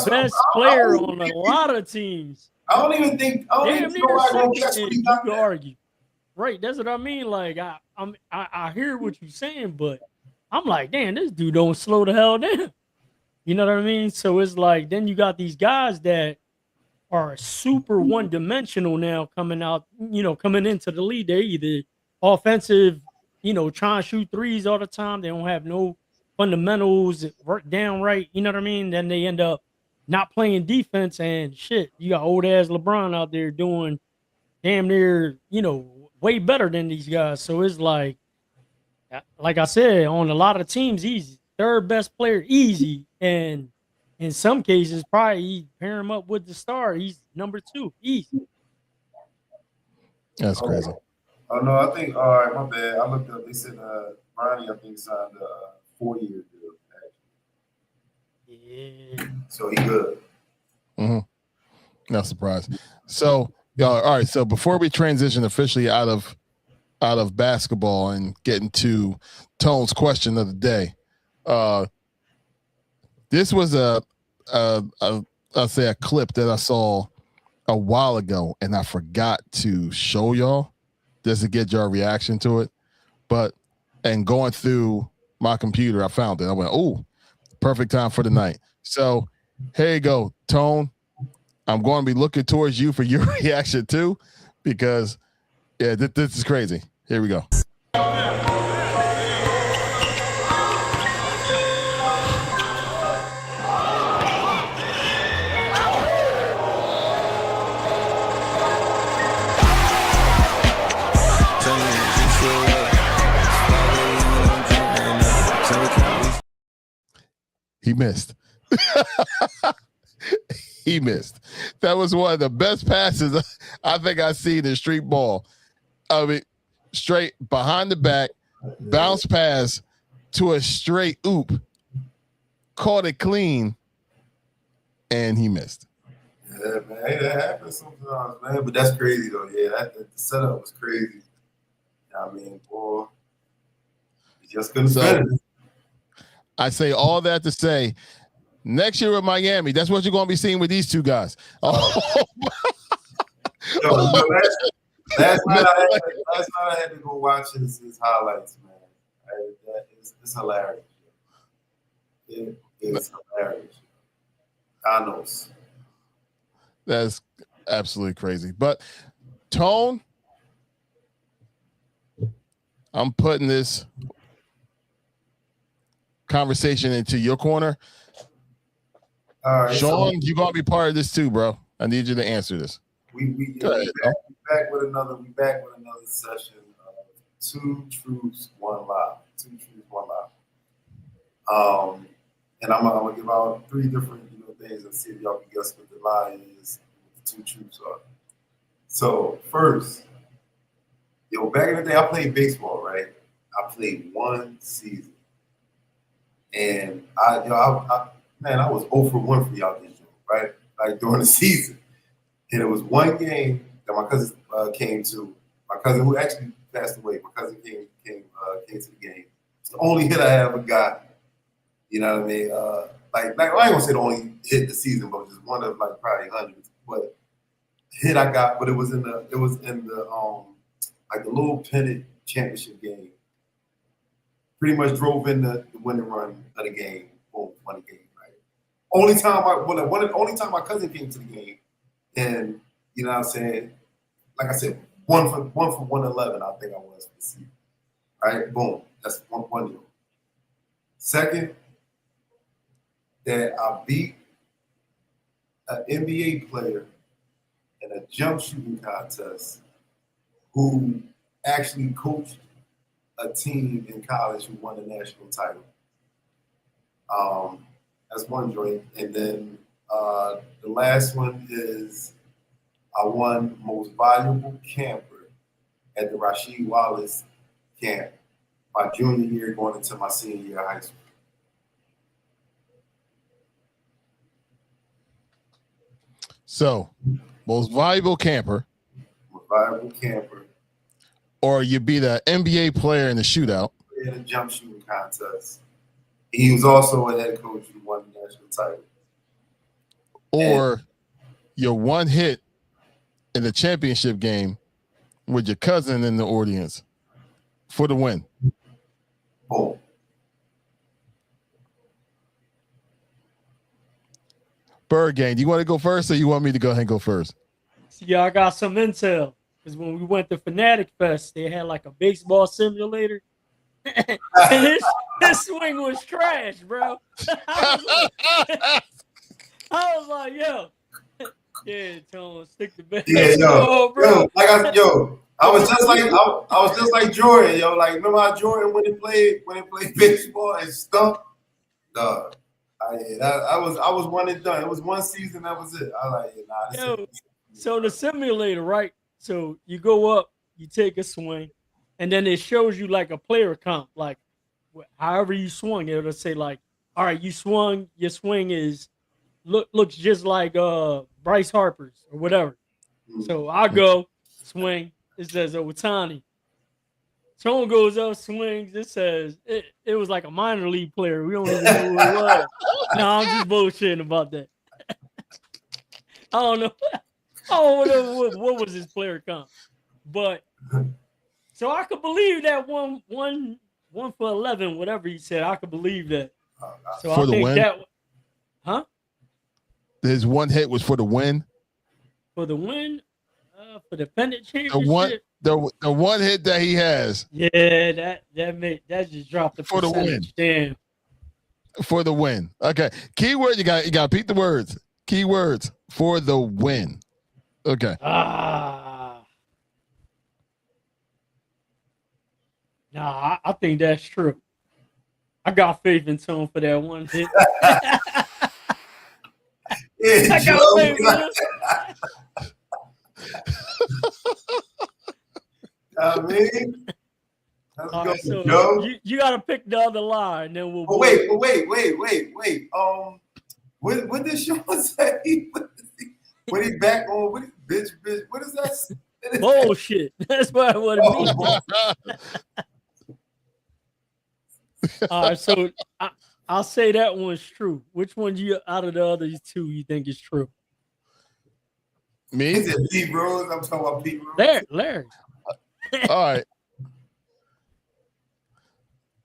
best player on a lot of teams. I don't even think you could argue. Right, that's what I mean. Like I hear what you're saying, but I'm like, damn, this dude don't slow the hell down. You know what I mean? So it's like then you got these guys that are super one-dimensional now coming out, coming into the league. They're either offensive, trying to shoot threes all the time. They don't have no fundamentals work down right. You know what I mean? Then they end up not playing defense and shit. You got old ass LeBron out there doing damn near, way better than these guys. So it's like I said, on a lot of teams, he's third best player, easy. And in some cases, probably you pair him up with the star. He's number 2, easy. That's crazy. Oh no, I think. All right, my bad. I looked up. They said Ronnie, I think, signed a 4-year deal. Yeah. So he good. No surprise. So, y'all. All right. So before we transition officially out of basketball and get into Tone's question of the day, this was I'll say a clip that I saw a while ago, and I forgot to show y'all just to get your reaction to it. And going through my computer, I found it. I went, oh, perfect time for the night. So here you go, Tone. I'm going to be looking towards you for your reaction too, because this is crazy. Here we go. He missed. He missed. That was one of the best passes I think I've seen in street ball. I mean, straight behind the back, bounce pass to a straight oop, caught it clean, and he missed. Yeah, man. Hey, that happens sometimes, man. But that's crazy, though. Yeah, the setup was crazy. I mean, boy, he just couldn't finish. I say all that to say, next year with Miami, that's what you're going to be seeing with these two guys. Oh. Last night I had to go watch his highlights, man. It's hilarious. It is hilarious. Thanos. That's absolutely crazy. But Tone, I'm putting this conversation into your corner. All right, Sean, you're gonna be part of this too, bro. I need you to answer this. We back with another session of 2 truths, 1 lie. 2 truths, 1 lie. And I'm gonna give out 3 different things and see if y'all can guess what the lie is, what the 2 truths are. So first, back in the day, I played baseball, right? I played one season, and I was 0 for 1 for y'all this year, right? Like during the season, and it was one game that my cousin came to. My cousin, who actually passed away, my cousin came to the game. It's the only hit I ever got. You know what I mean? Like I ain't gonna say the only hit the season, but just one of like probably hundreds. But hit I got, but it was in the like the little pennant championship game. Pretty much drove in the winning run of the game. Boom, won the game. Right. Only time my cousin came to the game, and you know what I'm saying. Like I said, one for 111. I think I was for the season. Right. Boom. That's one deal. Second, that I beat an NBA player in a jump shooting contest who actually coached a team in college who won the national title. That's one joint. And then the last one is I won most valuable camper at the Rasheed Wallace camp my junior year going into my senior year of high school. So, most valuable camper. Most valuable camper. Or you beat an NBA player in the shootout. In a jump shooting contest. He was also a head coach who won the national title. Or your one hit in the championship game with your cousin in the audience for the win. Boom. Bird Gang, do you want to go first or you want me to go ahead and go first? Yeah, I got some intel. Because when we went to Fanatic Fest, they had like a baseball simulator. And his swing was trash, bro. I was like, yo. Yeah, Tone, stick to bed. Yeah, bro. I was just like Jordan, yo. Like, remember how Jordan when he played baseball and stunk? I was one and done. It was one season, that was it. I was like, nah. So the simulator, right? So you go up, you take a swing, and then it shows you like a player comp, like however you swung. It'll say like, all right, you swung. Your swing looks just like Bryce Harper's or whatever. So I go swing. It says Otani. Someone goes up, swings. It says it was like a minor league player. We don't even know who it was. No, I'm just bullshitting about that. I don't know. Oh, what was his player comp? But so I could believe that one for 11, whatever he said. I could believe that. So for I the think win? that, huh? His one hit was for the win. For the win, for the pennant championship. The one hit that he has. Yeah, that just dropped the for the win. Damn. For the win. Okay. Keyword, you got to repeat the words. Keywords for the win. Okay. Nah, I think that's true. I got faith in Tone for that one hit. I got faith in him. I mean, right, so you got to pick the other line, then we'll. But wait. What did Sean say? When he back on, what bitch? What is that? Bullshit. That's what it means. All right, so I'll say that one's true. Which one out of the other two you think is true? Me? Is it Pete Rose? I'm talking about Pete Rose. Larry. All right.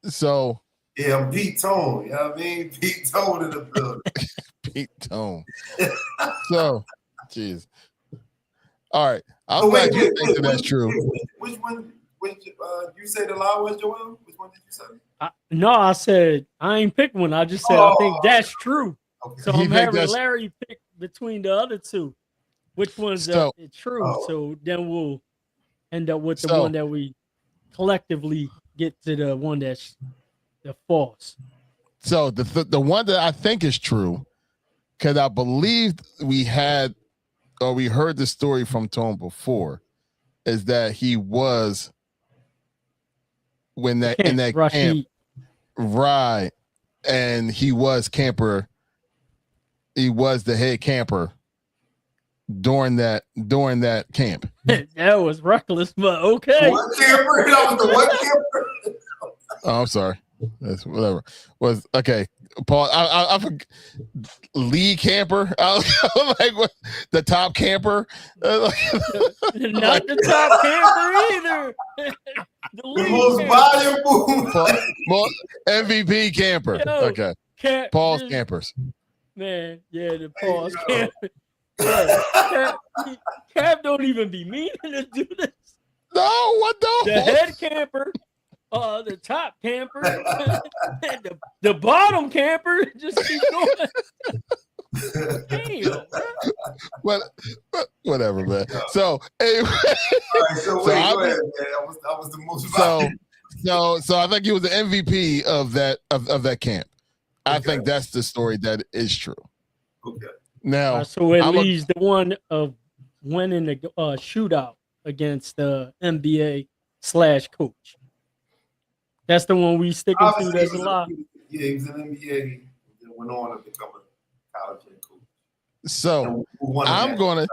So. Yeah, I'm Pete Tone. You know what I mean? Pete Tone in the building. Pete Tone. So, jeez. All right. I'm glad you think that's true. Which one? You said the lie was, Joel? Which one did you say? No, I said I ain't picked one. I just said I think that's true. Okay. So I'm having Larry pick between the other two. Which one's true? So then we'll end up with the one that we collectively get to the one that's the false. So the one that I think is true, because I believe we had we heard the story from Tone before, is that he was in that camp, right? And he was camper. He was the head camper during that camp. That was reckless, but okay. What camper? That was the what camper? Oh, I'm sorry. That's whatever. Was okay. Paul, I forgot. Lead camper. I was like, what, the top camper? Not the top camper either. The most valuable. MVP camper. Yo, okay. Paul's campers. Man, yeah, the Paul's camper. Cap don't even be meaning to do this. No, what the? The head camper. The top camper, the bottom camper, just keep going. Damn, whatever, man. So, anyway, so wait, go ahead, man. That was the most valuable. So I think he was the MVP of that camp. I think that's the story that is true. Okay. Now, so it leaves the one of winning the shootout against the NBA/coach. That's the one we sticking to. That's a lot. Yeah, he was in the NBA. He went on to become a college head coach. So I'm gonna.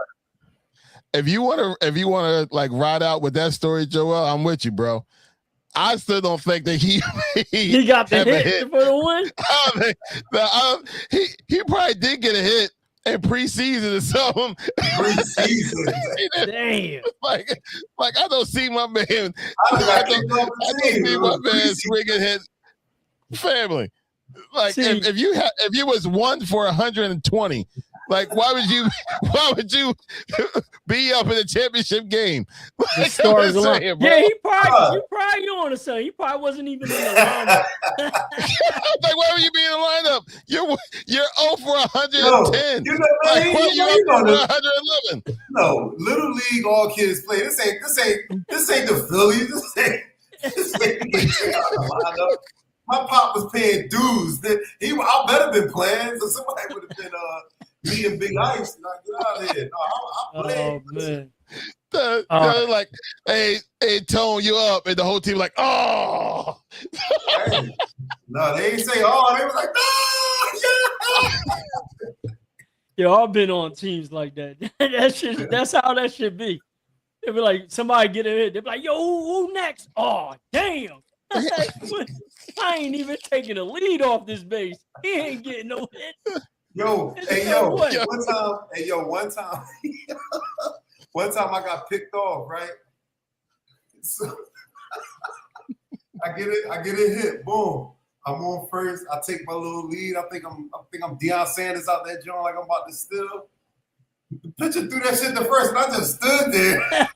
If you wanna like ride out with that story, Joel, I'm with you, bro. I still don't think that he got the hit for the win. He probably did get a hit in preseason or something. Preseason. Damn. Like I don't see my man. I don't see my man swinging his family. Like if you was 1 for 120, like why would you be up in the championship game? Like, saying, yeah, you probably on to say he probably wasn't even in the lineup. Like why would you be in the lineup? You're 0 for 110. No, like why you up for 111? No, little league all kids play. This ain't the Phillies. This ain't the lineup. My pop was paying dues. I better have been playing, so somebody would have been me and Big Ice. Like, get out of here. No, I played. Oh man. Like, hey, Tone, you up, and the whole team like, oh. Hey, no, they ain't say oh. They was like, no, yeah. Yo, I've been on teams like that. That's how that should be. They be like, somebody get a hit. They be like, yo, who next? Oh, damn. I ain't even taking a lead off this base. He ain't getting no hit. One time I got picked off, right? So I get a hit, boom. I'm on first. I take my little lead. I think I'm Deion Sanders out that joint like I'm about to steal. The pitcher threw that shit to first, and I just stood there.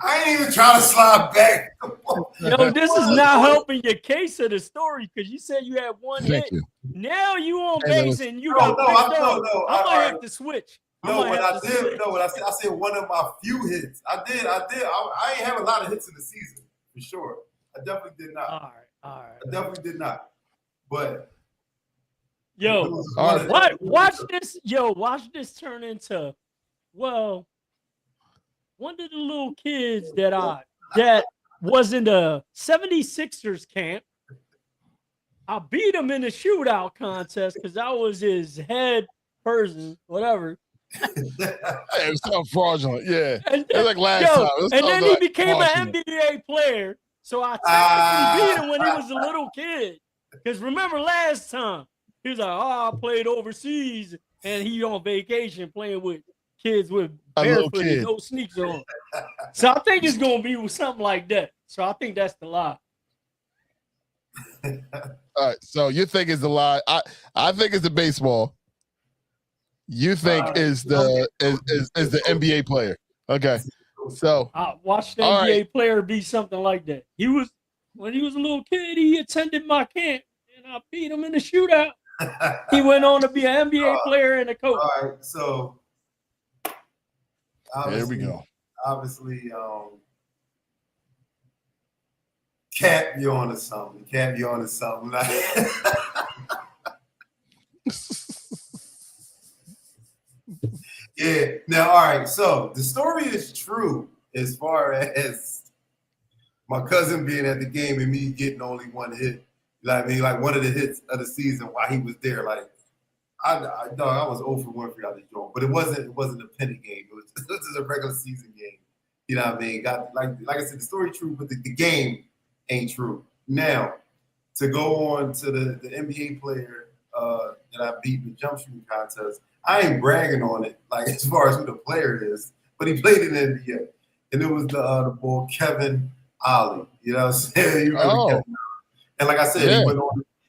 I ain't even trying to slide back. Yo, this is not helping your case of the story because you said you had one hit. You. Now you on base and you got picked off. I might have to switch. I said one of my few hits. I did. I ain't have a lot of hits in the season for sure. I definitely did not. All right. I definitely did not. But yo, watch this. Yo, watch this turn into one of the little kids that was in the 76ers camp. I beat him in the shootout contest because I was his head person, whatever. It was so fraudulent, yeah. And it was like last time. And then he became an NBA player. So I technically beat him when he was a little kid. Because remember last time, he was like, I played overseas, and he on vacation playing with kids with barefoot and no sneakers on. So I think it's going to be something like that. So I think that's the lie. All right, so you think it's the lie. I think it's the baseball. You think is the NBA player. Okay. So watch the NBA player be something like that. When he was a little kid, he attended my camp and I beat him in the shootout. He went on to be an NBA player and a coach. All right, so there we go. Obviously, Cap, you're on to something. Yeah. Now, all right. So the story is true as far as my cousin being at the game and me getting only one hit. Like I mean, like one of the hits of the season while he was there. Like I was 0 for 1 for out this joint, but it wasn't a pennant game. It was just a regular season game. You know what I mean? Got like I said, the story true, but the game ain't true. Now, to go on to the NBA player that I beat in the jump shooting contest, I ain't bragging on it, like as far as who the player is, but he played in the NBA, and it was the boy Kevin Ollie. You know what I'm saying? You remember Kevin Ollie? And like I said,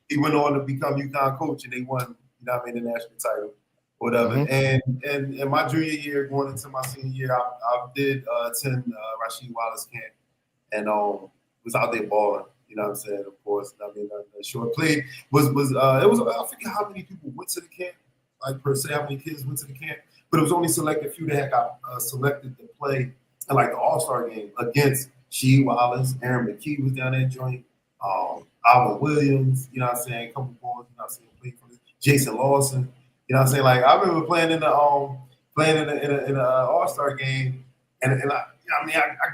he went on to become UConn coach, and they won, you know what I mean, the national title, whatever. Mm-hmm. And in my junior year, going into my senior year, I did attend Rasheed Wallace camp, and was out there balling. You know what I'm saying? Of course, I mean, short play was it was I forget how many people went to the camp, like per se, how many kids went to the camp, but it was only selected few that got selected to play in like the All-Star game against Rasheed Wallace, Aaron McKee was down that joint, Alvin Williams, you know what I'm saying, a couple boys, you know what I'm saying, played for Jason Lawson, you know what I'm saying, like I remember playing in the All-Star game, and I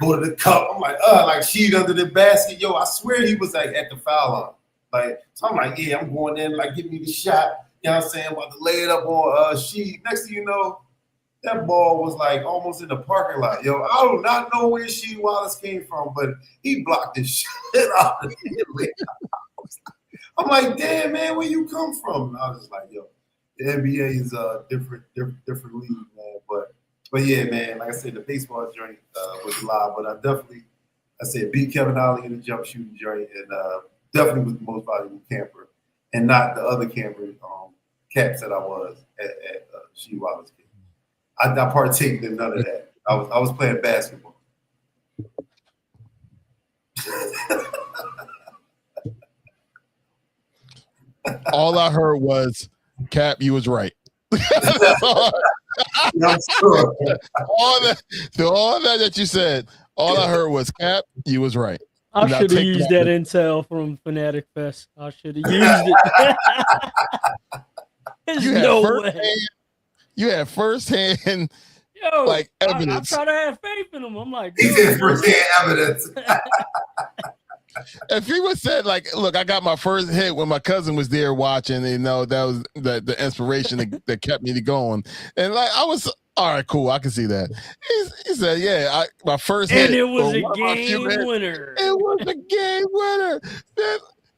go to the cup. I'm like Sheed under the basket. Yo, I swear he was like at the foul line. Like, so I'm like, yeah, I'm going in, like, give me the shot. You know what I'm saying? About to lay it up on Sheed. Next thing you know, that ball was like almost in the parking lot. Yo, I do not know where Sheed Wallace came from, but he blocked the shit out of it. I'm like, damn, man, where you come from? And I was just like, yo, the NBA is a different league, man. But yeah, man, like I said, the baseball journey was live, but I said, beat Kevin Ollie in the jump shooting journey, and definitely was the most valuable camper, and not the other camper caps that I was at Sheed Wallace game. I partaked in none of that. I was playing basketball. All I heard was, Cap, you was right. That's all. I'm sure. all that you said, all I heard was, Cap, you was right. I should have used that intel from Fanatic Fest. I should have used it. There's no way. You had firsthand evidence. I try to have faith in him. I'm like, he did firsthand evidence. If he would said, like, look, I got my first hit when my cousin was there watching, you know, that was the inspiration that kept me going. And like, I was, all right, cool, I can see that. He said, yeah, my first hit. And it was a game winner. It was a game winner.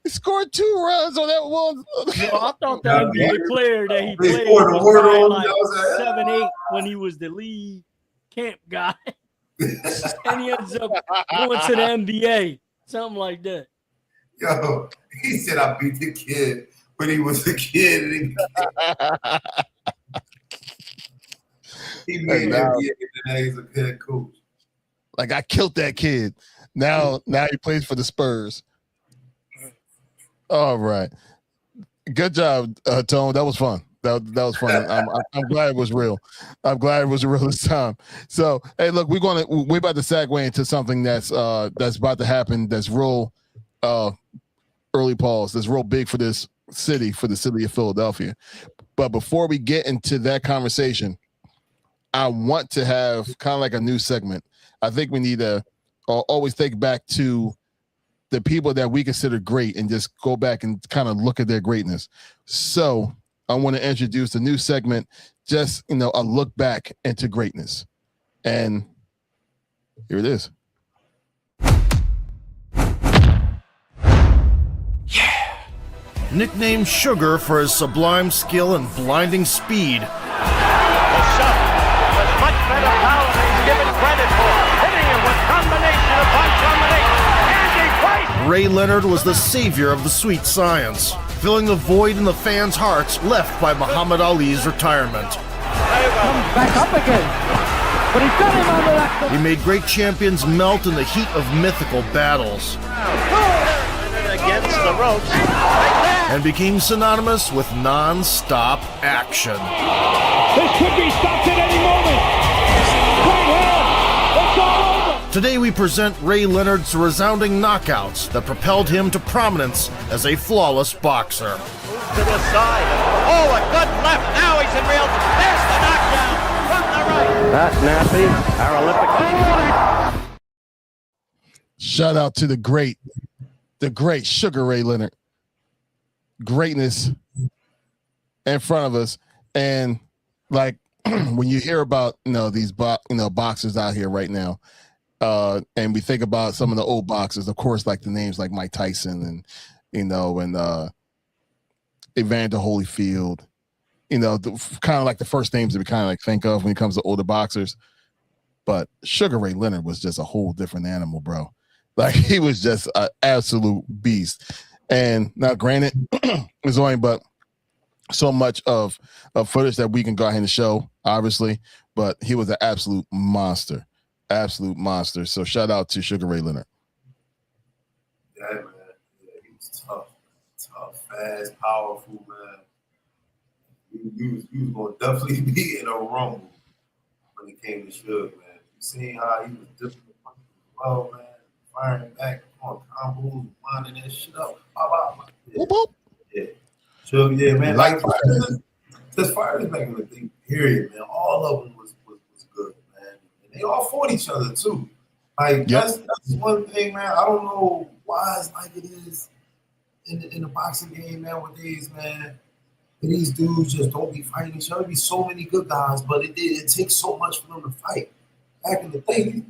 He scored 2 runs on that one. No, I thought that would be the player that he played was like 7-8 when he was the lead camp guy. And he ends up going to the NBA. Something like that. Yo, he said I beat the kid when he was a kid. He made NBA, and now he's a head coach. Like, I killed that kid. Now he plays for the Spurs. All right. Good job, Tone. That was fun. That was fun. I'm glad it was real. I'm glad it was real this time. So, hey, look, we're about to segue into something that's about to happen. That's real early pause. That's real big for this city, for the city of Philadelphia. But before we get into that conversation, I want to have kind of like a new segment. I think we need to always think back to the people that we consider great and just go back and kind of look at their greatness. So I want to introduce a new segment, just, you know, a look back into greatness. And here it is. Yeah. Nicknamed Sugar for his sublime skill and blinding speed. The shot was much better power than he's given credit for. Hitting him with combination upon combination. And he plays. Ray Leonard was the savior of the sweet science, filling the void in the fans' hearts left by Muhammad Ali's retirement. Comes back up again, but he's got him under that. He made great champions melt in the heat of mythical battles. Against the ropes. And became synonymous with non-stop action. This could be stopped at any moment. Right here, it's all over. Today we present Ray Leonard's resounding knockouts that propelled him to prominence as a flawless boxer. To the side. Oh, a good left. Now he's in real. There's the knockdown from That nappy, our Olympic. Shout out to the great Sugar Ray Leonard. Greatness in front of us. And like when you hear about these boxers out here right now, and we think about some of the old boxers, of course, like the names like Mike Tyson and Evander Holyfield, kind of like the first names that we kind of like think of when it comes to older boxers. But Sugar Ray Leonard was just a whole different animal, bro. Like he was just an absolute beast. And now, granted, there's only but so much of footage that we can go ahead and show, obviously, but he was an absolute monster. So shout out to Sugar Ray Leonard. Yeah, man. Yeah, he was tough, fast, powerful, man. You was gonna definitely be in a rumble when it came to Suge, man. You seen how he was dipping the punch as well, man. Firing back on combos, winding that shit up. Yeah. Yeah. Suge, yeah, man. Like just fighters back in the day, period, man. All of them was good, man. And they all fought each other too. Like that's one thing, man. I don't know why it's like it is in the boxing game nowadays, man. And these dudes just don't be fighting each other. There be so many good guys, but it takes so much for them to fight. Back in the day,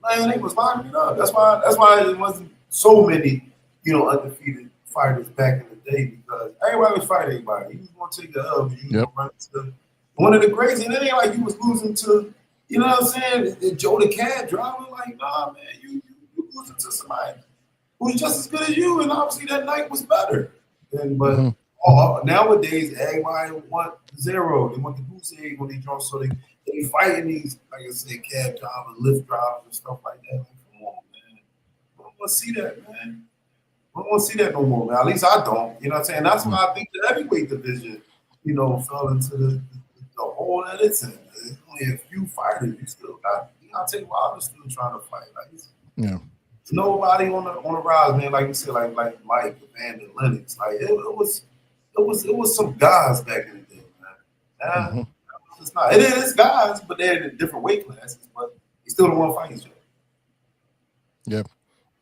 man, they was locking it up. That's why it wasn't so many, undefeated fighters back in the day, because everybody was fighting everybody. You was gonna take the L, you was gonna run into one of the greats, and it ain't like you was losing to, you know what I'm saying, Joe the Cab driving. Like, nah, man, you losing to somebody who's just as good as you, and obviously that night was better. But nowadays, everybody want zero. They want the goose egg when they draw, so they fighting these, like I said, cab drivers, lift drivers, and stuff like that. Like, come on, man. I don't want to see that, man. I don't want to see that no more, man. At least I don't. You know what I'm saying? That's why I think the heavyweight division, fell into the hole that it's in. There's only a few fighters. You still got, I'll tell you why I'm still trying to fight. Like, there's nobody on the rise, man. Like you said, like Mike, Evander, Lennox. Like it was some guys back in the day, man. It's not. It is guys, but they're in different weight classes. But they still don't want to fight each other.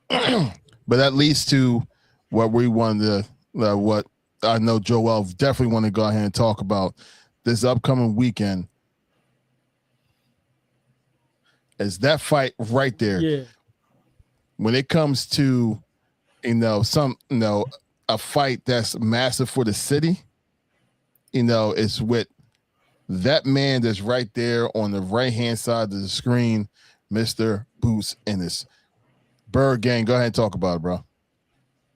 Yep. But that leads to what we wanted to, what I know Joel definitely want to go ahead and talk about this upcoming weekend. Is that fight right there? Yeah. When it comes to, a fight that's massive for the city, it's with that man that's right there on the right-hand side of the screen, Mr. Boots Ennis. Bird Gang, go ahead and talk about it, bro.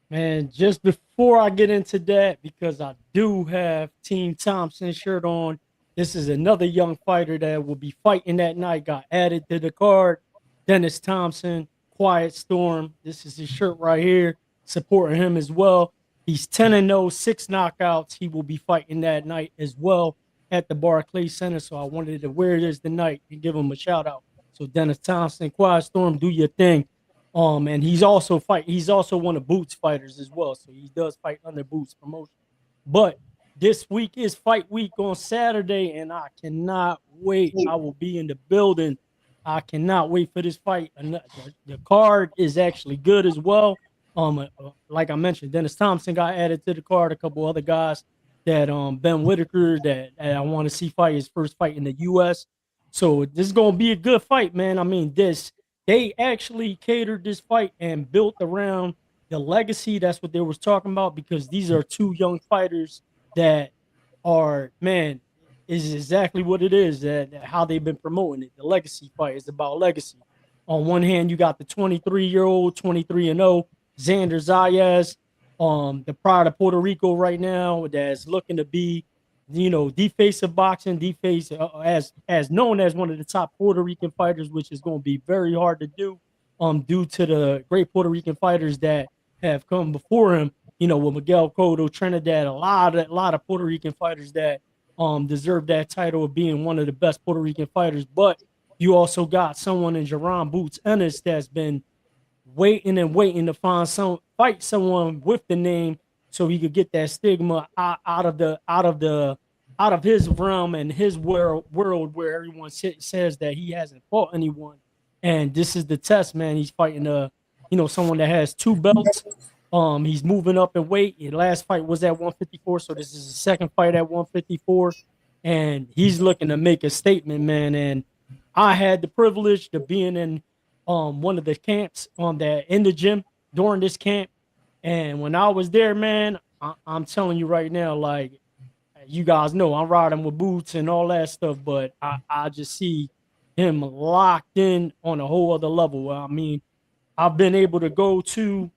Man, just before I get into that, because I do have Team Thompson shirt on, this is another young fighter that will be fighting that night, got added to the card. Dennis Thompson, Quiet Storm. This is his shirt right here, supporting him as well. He's 10-0, 6 knockouts. He will be fighting that night as well at the Barclays Center. So I wanted to wear this tonight and give him a shout out. So Dennis Thompson, Quiet Storm, do your thing. And he's also one of Boots fighters as well. So he does fight under Boots promotion. But this week is fight week on Saturday, and I cannot wait. I will be in the building. I cannot wait for this fight. The card is actually good as well. Like I mentioned, Dennis Thompson got added to the card. A couple other guys that Ben Whitaker that I want to see fight his first fight in the U.S. So this is gonna be a good fight, man. I mean, they actually catered this fight and built around the legacy. That's what they was talking about, because these are two young fighters that are, man, is exactly what it is, that how they've been promoting it. The legacy fight is about legacy. On one hand, you got the 23-year-old, 23-0, Xander Zayas, the pride of Puerto Rico right now, that's looking to be, the face of boxing, as known as one of the top Puerto Rican fighters, which is going to be very hard to do, due to the great Puerto Rican fighters that have come before him. With Miguel Cotto, Trinidad, a lot of Puerto Rican fighters that deserve that title of being one of the best Puerto Rican fighters. But you also got someone in Jerron Boots Ennis that's been waiting to fight someone with the name, so he could get that stigma out of the out of his realm and his world where everyone says that he hasn't fought anyone. And this is the test, man. He's fighting someone that has 2 belts. He's moving up in weight. His last fight was at 154, so this is his second fight at 154, and he's looking to make a statement, man. And I had the privilege of being in one of the camps in the gym during this camp, and when I was there, man, I'm telling you right now, like you guys know, I'm riding with boots and all that stuff, but I just see him locked in on a whole other level. I mean, I've been able to go to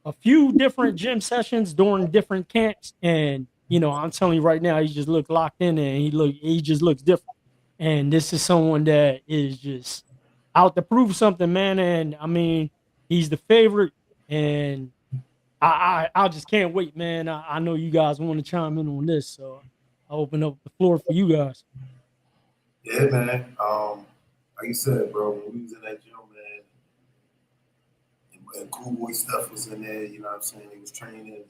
a few different gym sessions during different camps, and I'm telling you right now, he just looks locked in, and he just looks different. And this is someone that is just out to prove something, man. And I mean, he's the favorite, and I just can't wait, man. I know you guys want to chime in on this, so I'll open up the floor for you guys. Yeah, man. Like you said, bro, when we was in that gym, man, and Cool Boy stuff was in there, you know what I'm saying? He was training.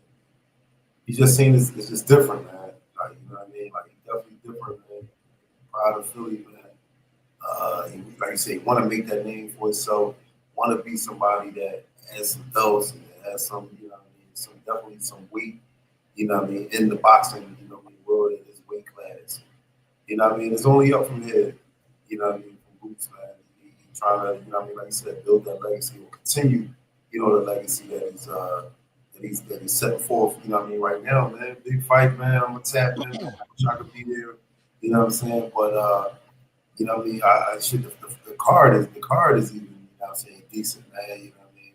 He just seen it's just different, man. Like, you know what I mean? Like, he's definitely different, man. Proud of Philly, man. Like you say, he want to make that name for himself, want to be somebody that has some belts and has some, you know what I mean, definitely some weight, you know what I mean, in the boxing, you know what I mean, world in his weight class. You know what I mean? It's only up from here, you know what I mean, from Boots, man. He trying to, you know what I mean, like you said, build that legacy. He will continue, you know, the legacy that he's setting forth, you know what I mean, right now, man. Big fight, man. I'm gonna tap in. I wish I could be there, you know what I'm saying? But you know what I mean, I should the card is even, you know what I'm saying, decent, man, you know what I mean?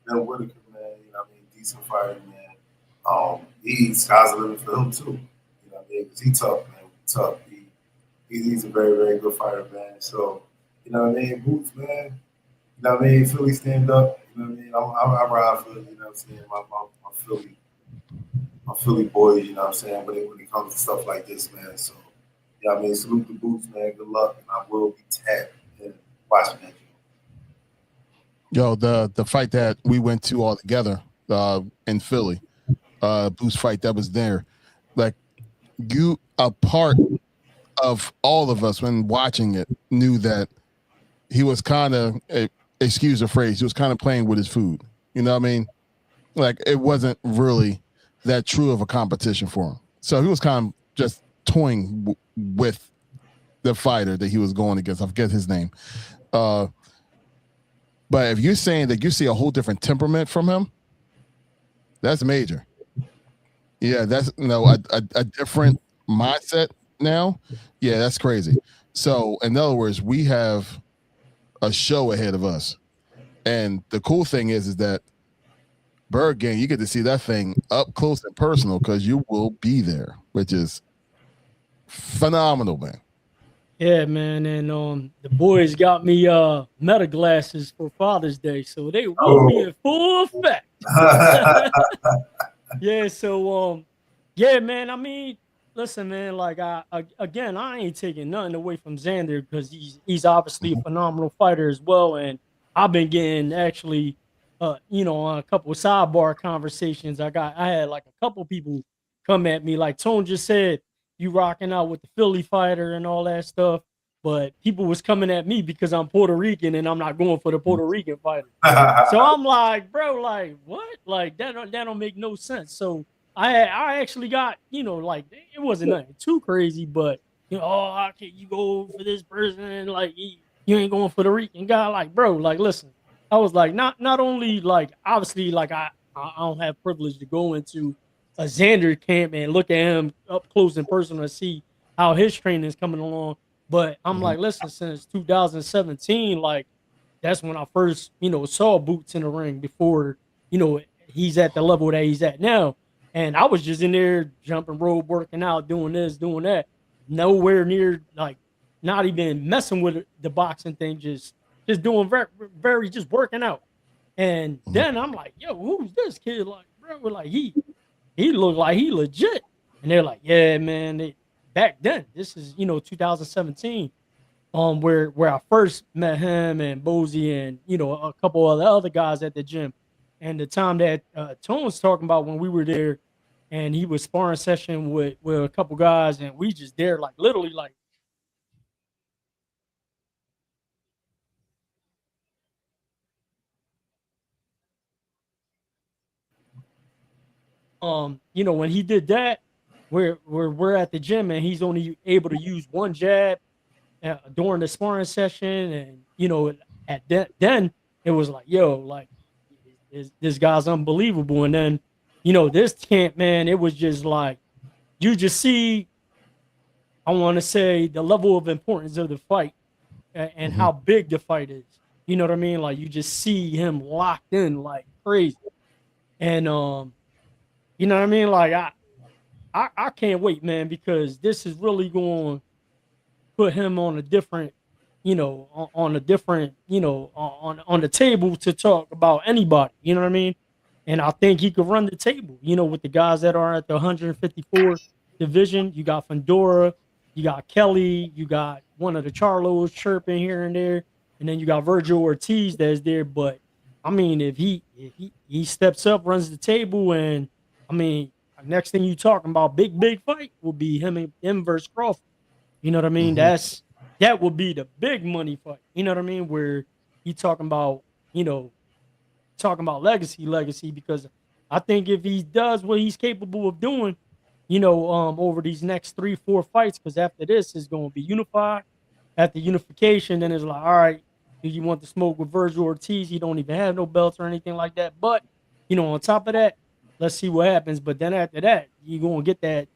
Bill Whitaker, man, you know what I mean, decent fighter, man. Sky's the limit for him too. You know what I mean? Because he's tough, man. Tough. He's a very, very good fighter, man. So, you know what I mean? Boots, man. You know what I mean? Philly stand up. You know what I mean? I ride for, you know what I'm saying, my Philly boys, you know what I'm saying, when it comes to stuff like this, man. So, you know what I mean? Salute the Boots, man. Good luck. And I will be tapped and watching that. Yo, the fight that we went to all together in Philly, Boots fight that was there, like you, a part of all of us when watching it, knew that he was kind of, excuse the phrase, he was kind of playing with his food. You know what I mean? Like it wasn't really that true of a competition for him. So he was kind of just toying with the fighter that he was going against. I forget his name. But if you're saying that you see a whole different temperament from him, that's major. Yeah, that's a different mindset now. Yeah, that's crazy. So in other words, we have a show ahead of us. And the cool thing is that Bird Gang, you get to see that thing up close and personal because you will be there, which is phenomenal, man. Yeah, man, and the boys got me meta glasses for Father's Day, so they will be in full effect. Yeah, so yeah, man. I mean, listen, man. Like, I ain't taking nothing away from Xander because he's obviously a phenomenal fighter as well, and I've been getting actually, on a couple of sidebar conversations. I had like a couple people come at me, like Tone just said, you rocking out with the Philly fighter and all that stuff, but people was coming at me because I'm Puerto Rican and I'm not going for the Puerto Rican fighter. So I'm like, bro, like what? Like that don't make no sense. So I actually got, like it wasn't nothing too crazy, but how can you go for this person? Like you ain't going for the Rican guy. Like, bro, like listen, I was like, not only like obviously like I don't have privilege to go into a Xander camp and look at him up close and personal and see how his training is coming along. But I'm like, listen, since 2017, like that's when I first, saw Boots in the ring before, he's at the level that he's at now. And I was just in there jumping rope, working out, doing this, doing that. Nowhere near, like, not even messing with the boxing thing, just doing very just working out. And then I'm like, yo, who's this kid? Like, bro, like he looked like he legit. And they're like, yeah, man, back then, this is, 2017, where I first met him and Bozy and, a couple of the other guys at the gym. And the time that Tone's talking about when we were there and he was sparring session with a couple guys, and we just there like literally like. When he did that, we're at the gym and he's only able to use one jab during the sparring session, and at that then it was like, yo, like this guy's unbelievable. And then, this camp, man, it was just like you just see, I want to say, the level of importance of the fight and how big the fight is. You know what I mean? Like you just see him locked in like crazy, and you know what I mean? Like I can't wait, man, because this is really going to put him on a different, on a different, on the table to talk about anybody. You know what I mean? And I think he could run the table. With the guys that are at the 154 division, you got Fedora, you got Kelly, you got one of the Charlos chirping here and there, and then you got Virgil Ortiz that's there. But I mean, if he steps up, runs the table, and I mean, next thing you talking about big fight will be him versus Crawford. You know what I mean? That would be the big money fight. You know what I mean? Where he talking about legacy, because I think if he does what he's capable of doing, over these next 3-4 fights, because after this is going to be unified. After unification, then it's like, all right, do you want to smoke with Virgil Ortiz? He don't even have no belts or anything like that. But, on top of that, let's see what happens. But then after that, you're going to get that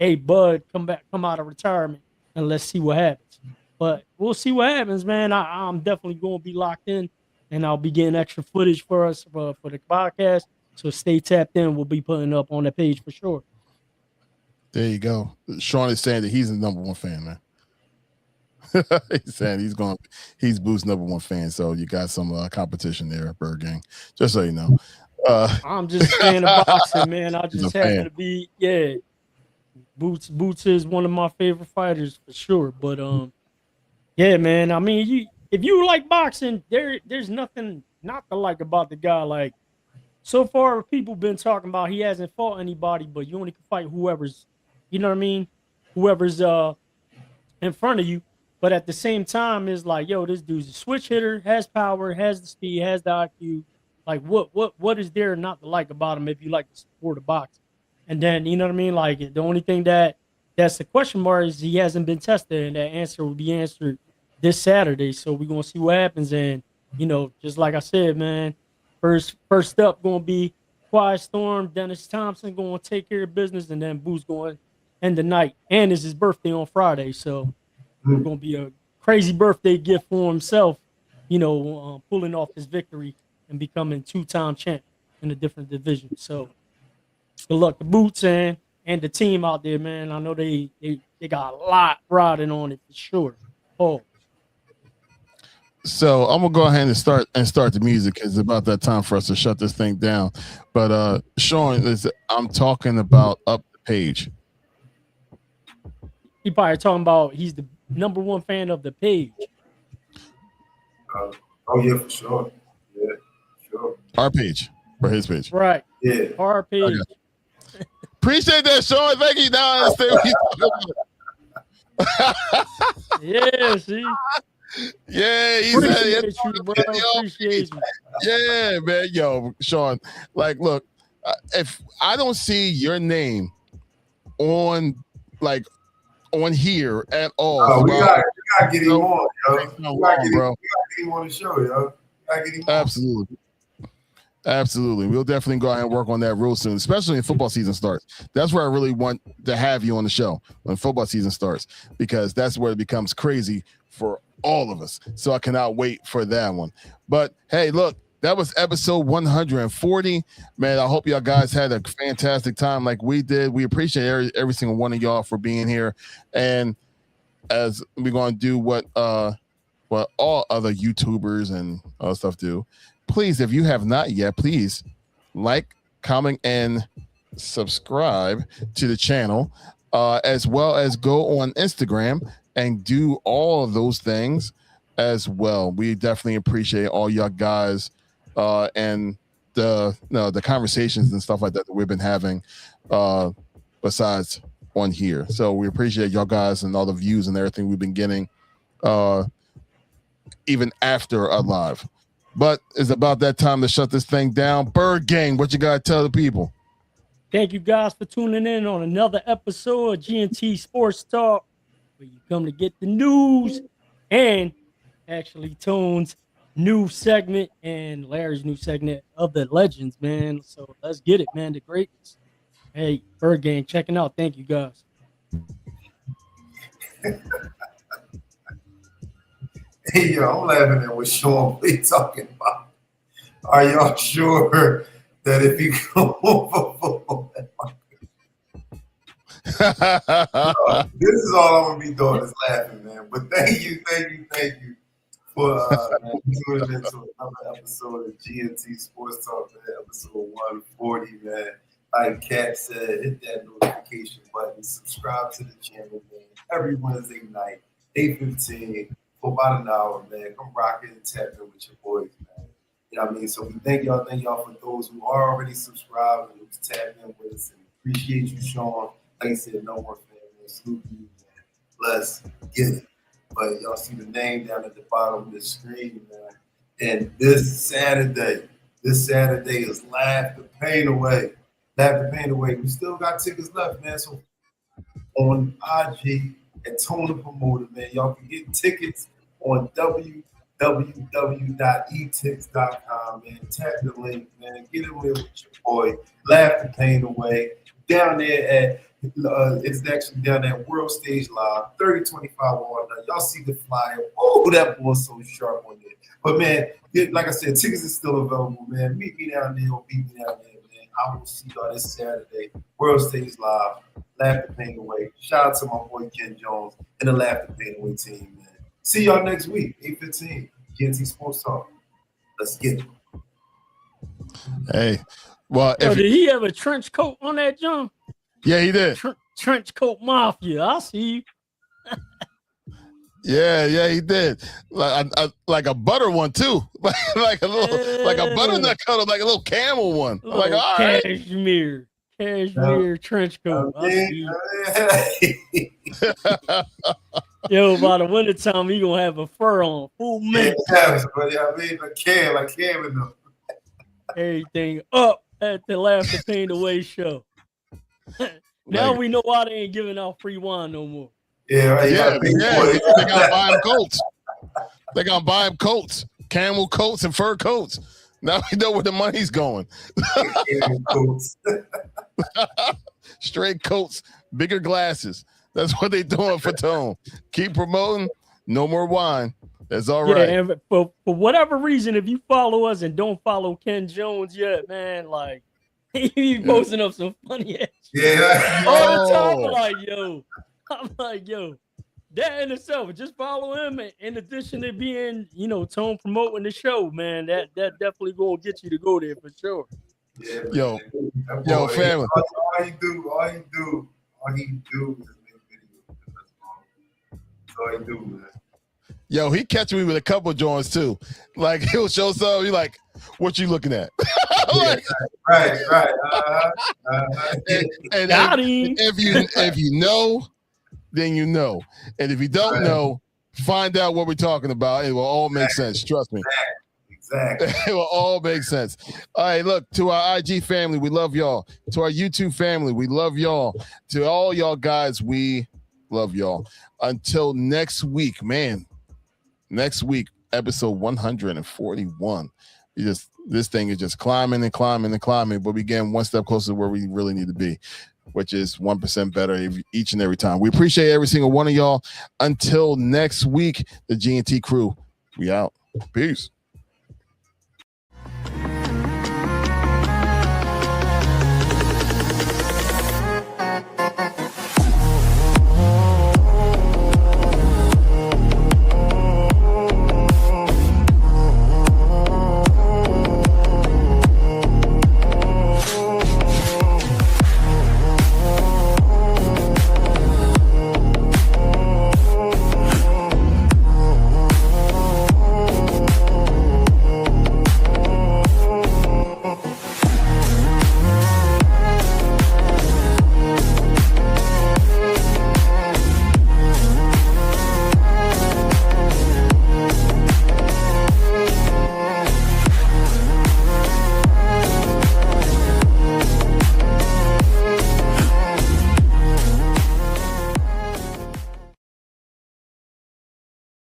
hey, Bud, come out of retirement, and let's see what happens. But we'll see what happens, man. I'm definitely going to be locked in, and I'll be getting extra footage for us for the podcast. So stay tapped in. We'll be putting up on the page for sure. There you go. Sean is saying that he's the number one fan, man. He's saying he's Boo's number one fan. So you got some competition there, Bird Gang. Just so you know. I'm just a fan of boxing, man. I just happen to be, Boots is one of my favorite fighters for sure. But yeah, man. I mean, if you like boxing, there's nothing not to like about the guy. Like, so far, people been talking about he hasn't fought anybody, but you only can fight whoever's, you know what I mean? Whoever's in front of you. But at the same time, it's like, yo, this dude's a switch hitter, has power, has the speed, has the IQ. Like, what is there not to like about him if you like the sport of boxing? And then, you know what I mean? Like, the only thing that's the question mark is he hasn't been tested, and that answer will be answered this Saturday. So we're going to see what happens. And, just like I said, man, first up going to be Quiet Storm, Dennis Thompson going to take care of business, and then Boo's going to end the night. And it's his birthday on Friday, so it's going to be a crazy birthday gift for himself, pulling off his victory and becoming 2-time champ in a different division. So good luck to Boots and the team out there, man. I know they got a lot riding on it for sure. Oh. So I'm gonna go ahead and start the music. It's about that time for us to shut this thing down. But Sean, I'm talking about up the page. He probably talking about he's the number one fan of the page. Oh yeah, for sure. Yeah, sure. Our page or his page. Right. Yeah. Our page. Okay. Appreciate that, Sean. Thank you. Now I understand what you're talking about. Yeah, see. Yeah, appreciate you, bro. Appreciate you. Yeah, man. Yo, Sean, like, look, if I don't see your name on here at all, we gotta get him on, yo. No, We gotta get bro. him on the show, yo. Absolutely. We'll definitely go ahead and work on that real soon, especially when football season starts. That's where I really want to have you on the show when football season starts, because that's where it becomes crazy for all of us. So I cannot wait for that one. But hey, look, that was episode 140. Man, I hope y'all guys had a fantastic time like we did. We appreciate every single one of y'all for being here. And as we're going to do what all other YouTubers and other stuff do, please, if you have not yet, please like, comment, and subscribe to the channel, as well as go on Instagram and do all of those things as well. We definitely appreciate all y'all guys and the conversations and stuff like that we've been having besides on here. So we appreciate y'all guys and all the views and everything we've been getting even after our live. But it's about that time to shut this thing down. Bird Gang, what you got to tell the people? Thank you guys for tuning in on another episode of GNT Sports Talk, where you come to get the news and actually Tone's new segment and Larry's new segment of the legends, man. So let's get it, man. The greatness. Hey, Bird Gang, checking out. Thank you, guys. Hey, yo, I'm laughing at what Sean Lee talking about. Are y'all sure that if you go over football, this is all I'm gonna be doing is laughing, man. But thank you for tuning into another episode of GNT Sports Talk, man. Episode 140, man. Like Kat said, hit that notification button, subscribe to the channel, man. Every Wednesday night, 8:15. For about an hour, man. Come rock it and tap in with your boys, man. You know what I mean? So we thank y'all for those who are already subscribed and who's tapped in with us. And appreciate you, Sean. Like I said, no more fan, man. Salute you, man. Let's get it. But y'all see the name down at the bottom of the screen, man. And this Saturday is Laugh the Pain Away. Laugh the Pain Away. We still got tickets left, man. So on IG at Tone the Promoter, man. Y'all can get tickets on www.etix.com, man. Tap the link, man. Get in there with your boy. Laugh the Pain Away. Down there at, it's actually down at World Stage Live, 3025 Walnut. Y'all see the flyer. Oh, that boy's so sharp on there. But, man, like I said, tickets are still available, man. Meet me down there or beat me down there, man. I will see y'all this Saturday. World Stage Live. Laugh the Pain Away. Shout out to my boy Ken Jones and the Laugh the Pain Away team, man. See y'all next week, 8:15, GNT Sports Talk. Let's get it. Hey, well, Did he have a trench coat on that, John? Yeah, he did. Trench coat mafia. I see you. Yeah, he did. Like a butter one too, like a butternut coat, like a little camel one. I'm like, all right. Cashmere trench coat. I see you. Yo, by the wintertime, he gonna have a fur on, full mint. Yeah, but I mean, like Cam and them. Everything up at the Laugh the Pain Away show. Now we know why they ain't giving out free wine no more. Yeah, right. Yeah. They gotta buy him coats. They gotta buy him coats, camel coats and fur coats. Now we know where the money's going. Straight coats, bigger glasses. That's what they doing for Tone. Keep promoting. No more wine. That's all right. Yeah, and for whatever reason, if you follow us and don't follow Ken Jones yet, man, like he posting up some funny ass shit all the time. I'm like, yo, that in itself, just follow him. In addition to being, Tone promoting the show, man, that definitely gonna get you to go there for sure. Yeah, yo, family. All he do is make videos. That's all he do, man. Yo, he catch me with a couple joints too. Like he'll show something. He like, what you looking at? Like, right. And if you know, then you know. And if you don't know, find out what we're talking about. It will all make sense. Trust me. Exactly. It will all make sense. All right, look, to our IG family, we love y'all. To our YouTube family, we love y'all. To all y'all guys, we love y'all. Until next week, man. Next week, episode 141. This thing is just climbing and climbing and climbing, but we getting one step closer to where we really need to be, which is 1% better each and every time. We appreciate every single one of y'all. Until next week, the GNT crew, we out. Peace.